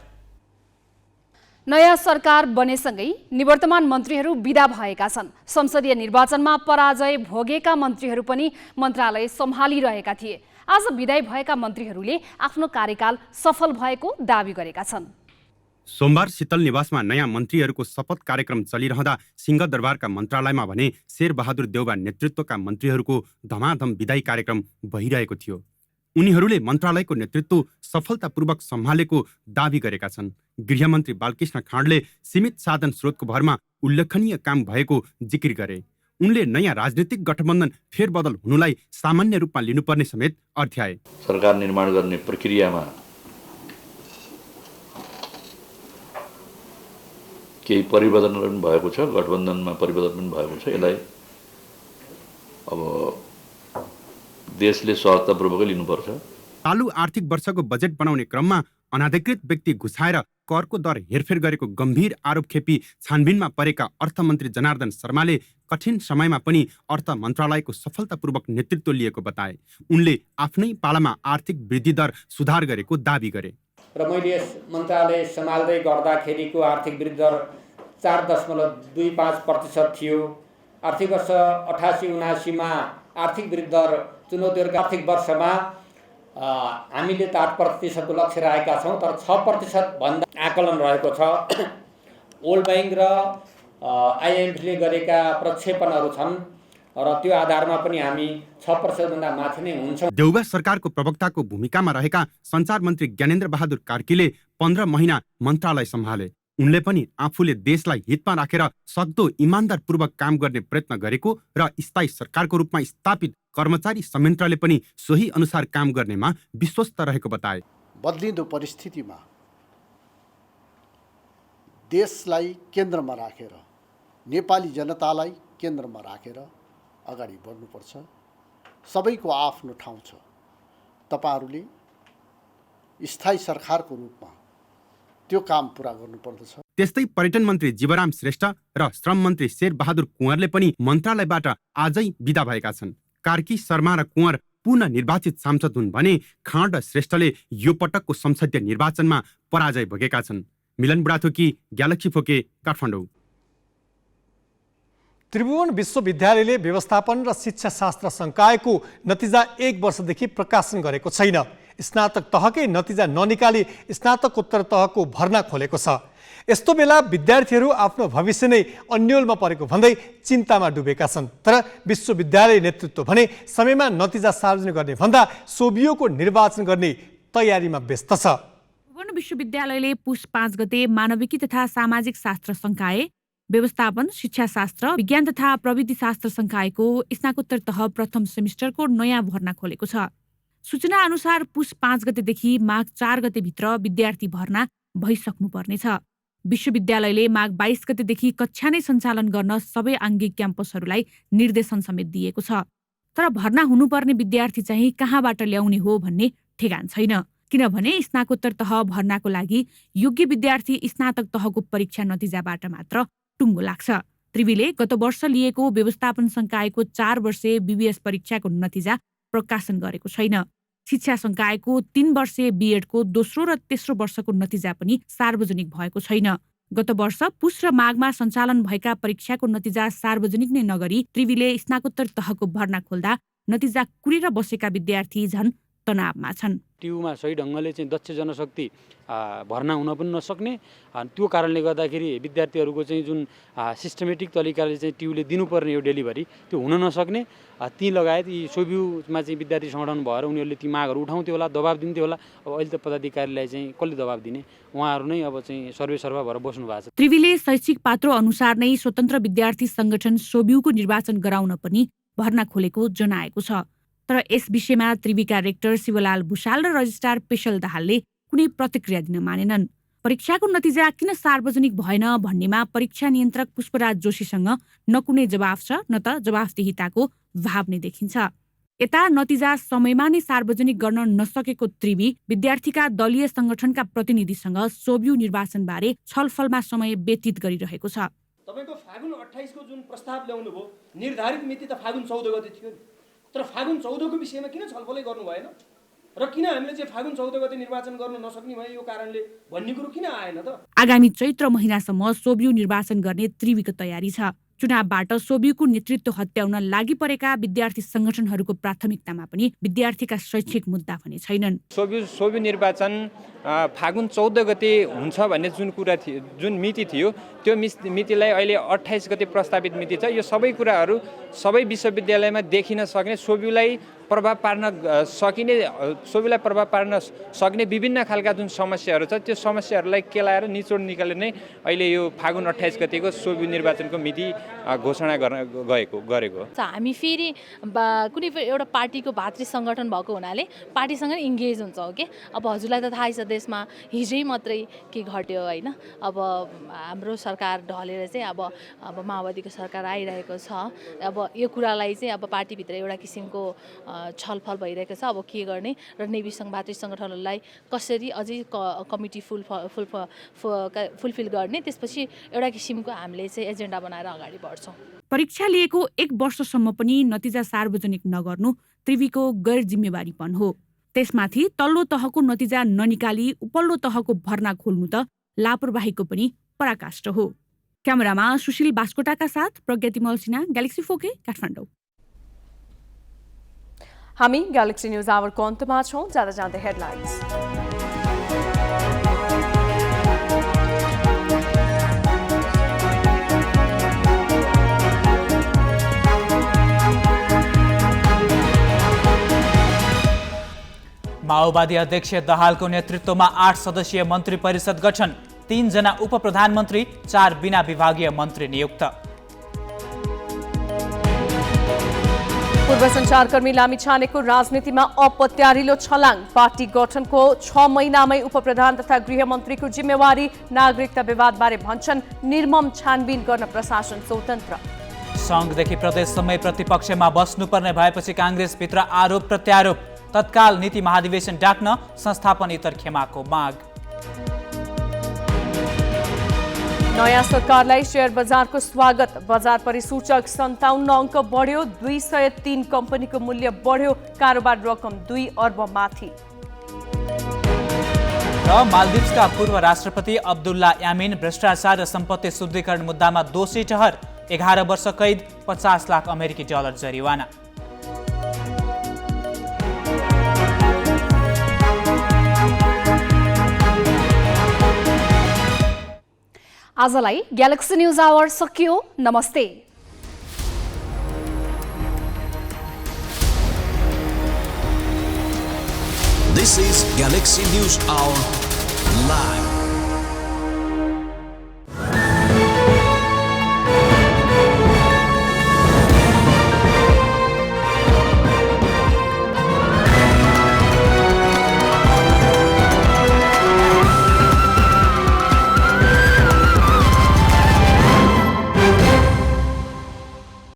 नयाँ सरकार बनेसँगै निवर्तमान मन्त्रीहरू विदा भएका छन्। संसदीय निर्वाचनमा पराजय भोगेका मन्त्रीहरू पनि मन्त्रालय सम्हालिरहेका थिए। आज विदाई भएका मन्त्रीहरूले आफ्नो कार्यकाल सफल भएको दावी गरेका छन्। सोमबार शीतल निवासमा नयाँ मन्त्रीहरूको शपथ कार्यक्रम चलिरहँदा सिंहदरबारका मन्त्रालयमा भने शेरबहादुर देउबा नेतृत्वका मन्त्रीहरूको धमाधम विदाई कार्यक्रम भइरहेको थियो। उनीहरूले मन्त्रालयको नेतृत्व सफलतापूर्वक सम्हालेको दावी गरेका छन्। गृहमन्त्री बालकृष्ण खाँडले सीमित साधन स्रोतको भरमा उल्लेखनीय काम भएको जिकिर गरे। उनले नयाँ राजनीतिक गठबन्धन फेरबदल हुनुलाई सामान्य रूपमा लिनुपर्ने समेत अर्थ्याए। सरकार निर्माण गर्ने प्रक्रियामा केही परिवर्तन पनि भएको छ, गठबन्धनमा परिवर्तन पनि भएको छ। यसलाई अब देशले सहजतापूर्वकै लिनुपर्छ। चालु आर्थिक वर्षको बजेट बनाउने क्रममा अनाधिकृत व्यक्ति घुसाएर करको दर हेरफेर गरेको गम्भीर आरोप खेपी छानबिनमा परेका अर्थमन्त्री जनार्दन शर्माले कठिन समयमा पनि अर्थ मन्त्रालयको सफलतापूर्वक नेतृत्व लिएको बताए। उनले आफ्नै पालामा आर्थिक वृद्धि दर सुधार गरेको दावी गरे। र मैले यस मन्त्रालय सम्हाल्दै गर्दाखेरिको आर्थिक वृद्धि दर 4.25% थियो। आर्थिक वर्ष 88-79 मा आर्थिक वृद्धि दर चुनौतीहरूको आर्थिक वर्षमा हामीले 8% लक्ष्य राखेका छौँ, तर 6% भन्दा आकलन रहेको छ। वर्ल्ड ब्याङ्क र आइएमएफले गरेका प्रक्षेपणहरू छन् र त्यो आधारमा पनि हामी 6% भन्दा माथि नै हुन्छौँ। देउबा सरकारको प्रवक्ताको भूमिकामा रहेका सञ्चार मन्त्री ज्ञानेन्द्र बहादुर कार्कीले 15 महिना मन्त्रालय सम्हाले। उनले पनि आफूले देशलाई हितमा राखेर सक्दो इमान्दारपूर्वक काम गर्ने प्रयत्न गरेको र स्थायी सरकारको रूपमा स्थापित कर्मचारी संयन्त्रले पनि सोही अनुसार काम गर्नेमा विश्वस्त रहेको बताए। बदलिँदो परिस्थितिमा देशलाई केन्द्रमा राखेर, नेपाली जनतालाई केन्द्रमा राखेर अगाडि बढ्नुपर्छ। सबैको आफ्नो ठाउँ छ। तपाईहरुले स्थायी सरकारको रूपमा त्यो काम पूरा गर्नुपर्दछ। त्यस्तै पर्यटन मन्त्री जीवराम श्रेष्ठ र श्रम मन्त्री शेर बहादुर कुँवरले पनि मन्त्रालयबाट आजै बिदा भएका छन्। कार्की, शर्मा र कुँवर पुनः निर्वाचित सांसद हुन् भने खाँड श्रेष्ठले यो पटकको संसदीय निर्वाचनमा पराजय भोगेका छन्। मिलन बुढाथोकी, ग्यालेक्सी फोके, काठमाडौँ। त्रिभुवन विश्वविद्यालयले व्यवस्थापन र शिक्षा शास्त्र संकायको नतिजा 1 वर्षदेखि प्रकाशन गरेको छैन। स्नातक तहकै नतिजा ननिकाली स्नातकोत्तर तहको भर्ना खोलेको छ। यस्तो बेला विद्यार्थीहरू आफ्नो भविष्य नै अन्योलमा परेको भन्दै चिन्तामा डुबेका छन्। तर विश्वविद्यालय नेतृत्व भने समयमा नतिजा सार्वजनिक गर्ने भन्दा सोभियोको निर्वाचन गर्ने तयारीमा व्यस्त छ। त्रिभुवन विश्वविद्यालयले पुस 5 गते मानविकी तथा सामाजिक शास्त्र संकाय, व्यवस्थापन, शिक्षा शास्त्र, विज्ञान तथा प्रविधि शास्त्र संकायको स्नातकोत्तर तह प्रथम सेमिस्टरको नयाँ भर्ना खोलेको छ। सूचना अनुसार पुस 5 गतेदेखि माघ 4 गतेभित्र विद्यार्थी भर्ना भइसक्नुपर्नेछ। विश्वविद्यालयले माघ 22 गतेदेखि कक्षा नै सञ्चालन गर्न सबै आङ्गिक क्याम्पसहरूलाई निर्देशन समेत दिएको छ। तर भर्ना हुनुपर्ने विद्यार्थी चाहिँ कहाँबाट ल्याउने हो भन्ने ठेगान छैन। किनभने स्नातकोत्तर तह भर्नाको लागि योग्य विद्यार्थी स्नातक तहको परीक्षा नतिजाबाट मात्र टुङ्गो लाग्छ। त्रिवीले गत वर्ष लिएको व्यवस्थापन संकायको 4 वर्षे बीबीएस परीक्षाको नतिजा प्रकाशन गरेको छैन। शिक्षा संकायको 3 वर्षे बीएडको दोस्रो र तेस्रो वर्षको नतिजा पनि सार्वजनिक भएको छैन। गत वर्ष पुस र माघमा सञ्चालन भएका परीक्षाको नतिजा सार्वजनिक नै नगरी त्रिवीले स्नातकोत्तर तहको भर्ना खोल्दा नतिजा कुरेर बसेका विद्यार्थी झन् तनावमा छन्। टियुमा सही ढङ्गले चाहिँ दक्ष जनशक्ति भर्ना हुन पनि नसक्ने, त्यो कारणले गर्दाखेरि विद्यार्थीहरूको चाहिँ जुन सिस्टमेटिक तरिकाले चाहिँ टियुले दिनुपर्ने यो डेलिभरी त्यो हुन नसक्ने, ती लगायत यी सोभियुमा चाहिँ विद्यार्थी सङ्गठन भएर उनीहरूले ती मागहरू उठाउँथ्यो होला, दबाब दिन्थ्यो होला। अब अहिले त पदाधिकारीलाई चाहिँ कसले दबाब दिने, उहाँहरू नै अब चाहिँ सर्वेसर्वा भएर बस्नु भएको छ। त्रिवीले शैक्षिक पात्रो अनुसार नै स्वतन्त्र विद्यार्थी सङ्गठन सोभियुको निर्वाचन गराउन पनि भर्ना खोलेको जनाएको छ। तर यस विषयमा त्रिवीका रेक्टर शिवलाल भुषाल र रजिस्ट्रार पेशल दाहालले कुनै प्रतिक्रिया दिन मानेनन्। परीक्षाको नतिजा किन सार्वजनिक भएन भन्नेमा परीक्षा नियन्त्रक पुष्पराज जोशीसँग न कुनै जवाफ छ न त जवाफदेहिताको भाव नै देखिन्छ। यता नतिजा समयमा नै सार्वजनिक गर्न नसकेको त्रिवी विद्यार्थीका दलीय संगठनका प्रतिनिधिसँग सोभियु निर्वाचनबारे छलफलमा समय व्यतीत गरिरहेको छ। तपाईको फागुन 28 को जुन प्रस्ताव ल्याउनु भयो, निर्धारित मिति त फागुन 14 गते थियो नि, तर फागुन 14 को विषयमा किन छलफलै गर्नु भएन र किन हामीले चाहिँ फागुन 14 गते निर्वाचन गर्न नसक्ने भयो यो कारणले भन्ने कुरो किन आएन त? आगामी चैत्र महिनासम्म सोभियु निर्वाचन गर्ने त्रिवीको तयारी छ। चुनावबाट सोभियुको नेतृत्व हत्याउन लागि परेका विद्यार्थी संगठनहरूको प्राथमिकतामा पनि विद्यार्थीका शैक्षिक मुद्दा भने छैनन्। सोभियु निर्वाचन फागुन 14 गते हुन्छ भन्ने जुन कुरा थियो, जुन मिति थियो, त्यो मितिलाई अहिले 28 गते प्रस्तावित मिति छ। यो सबै कुराहरू सबै विश्वविद्यालयमा देखिन सक्ने, सोभियुलाई प्रभाव पार्न सकिने, सोभियुलाई प्रभाव पार्न सक्ने विभिन्न खालका जुन समस्याहरू छ त्यो समस्याहरूलाई केलाएर निचोड निकालेर नै अहिले यो फागुन 28 गतेको सोभियु निर्वाचनको मिति घोषणा गरेको हामी फेरि कुनै एउटा पार्टीको भातृ सङ्गठन भएको हुनाले पार्टीसँग इङ्गेज हुन्छौँ के। अब हजुरलाई त थाहै छ देशमा हिजै मात्रै के घट्यो होइन। अब हाम्रो सरकार ढलेर चाहिँ अब माओवादीको सरकार आइरहेको छ। अब यो कुरालाई चाहिँ अब पार्टीभित्र एउटा किसिमको छलफल भइरहेको छ। अब के गर्ने र नेभी सङ्घ भातृ सङ्गठनहरूलाई कसरी अझै कमिटी फुलफिल गर्ने, त्यसपछि एउटा किसिमको हामीले चाहिँ एजेन्डा बनाएर अगाडि बढ्छौँ। परीक्षा लिएको 1 वर्षसम्म पनि नतिजा सार्वजनिक नगर्नु त्रिवीको गैर जिम्मेवारीपन हो। त्यसमाथि तल्लो तहको नतिजा ननिकाली उपल्लो तहको भर्ना खोल्नु त लापरवाहीको पनि पराकाष्ठ हो। क्यामेरामा सुशील बास्कोटाका साथ प्रज्ञा तिमल सिन्हा, ग्यालेक्सी फोके, काठमाडौँ। हामी ग्यालेक्सी न्युज आवरको अन्तमा छौँ। जाँदा जाँदै हेडलाइन्स। माओवादी अध्यक्ष दाहालको नेतृत्वमा 8 सदस्यीय मन्त्री परिषद गठन, 3 जना उप प्रधानमन्त्री, 4 बिना विभागीय मन्त्री नियुक्त। पूर्व सञ्चारकर्मी लामिछानेको राजनीतिमा अपत्यारिलो छलाङ, पार्टी गठनको 6 महिनामै उपप्रधान तथा गृहमन्त्रीको जिम्मेवारी, नागरिकता विवादबारे भन्छन् निर्मम छानबिन गर्न प्रशासन स्वतन्त्र। सङ्घदेखि प्रदेशसम्मै प्रतिपक्षमा बस्नुपर्ने भएपछि काङ्ग्रेसभित्र आरोप प्रत्यारोप, तत्काल नीति महाधिवेशन डाक्न संस्थापन इतर खेमाको माग। नयाँ सरकारलाई शेयर बजारको स्वागत, बजार परिसूचक 57 अङ्क बढ्यो, 203 कम्पनीको मूल्य बढ्यो, कारोबार रकम 2 अर्ब माथि। र मालदिप्सका पूर्व राष्ट्रपति अब्दुल्ला यामिन भ्रष्टाचार र सम्पत्ति शुद्धिकरण मुद्दामा दोषी ठहर, 11 वर्ष कैद, 50 लाख अमेरिकी डलर जरिवाना। आजलाई ग्यालेक्सी न्युज आवर सकियो। नमस्ते। This is Galaxy News Hour Live.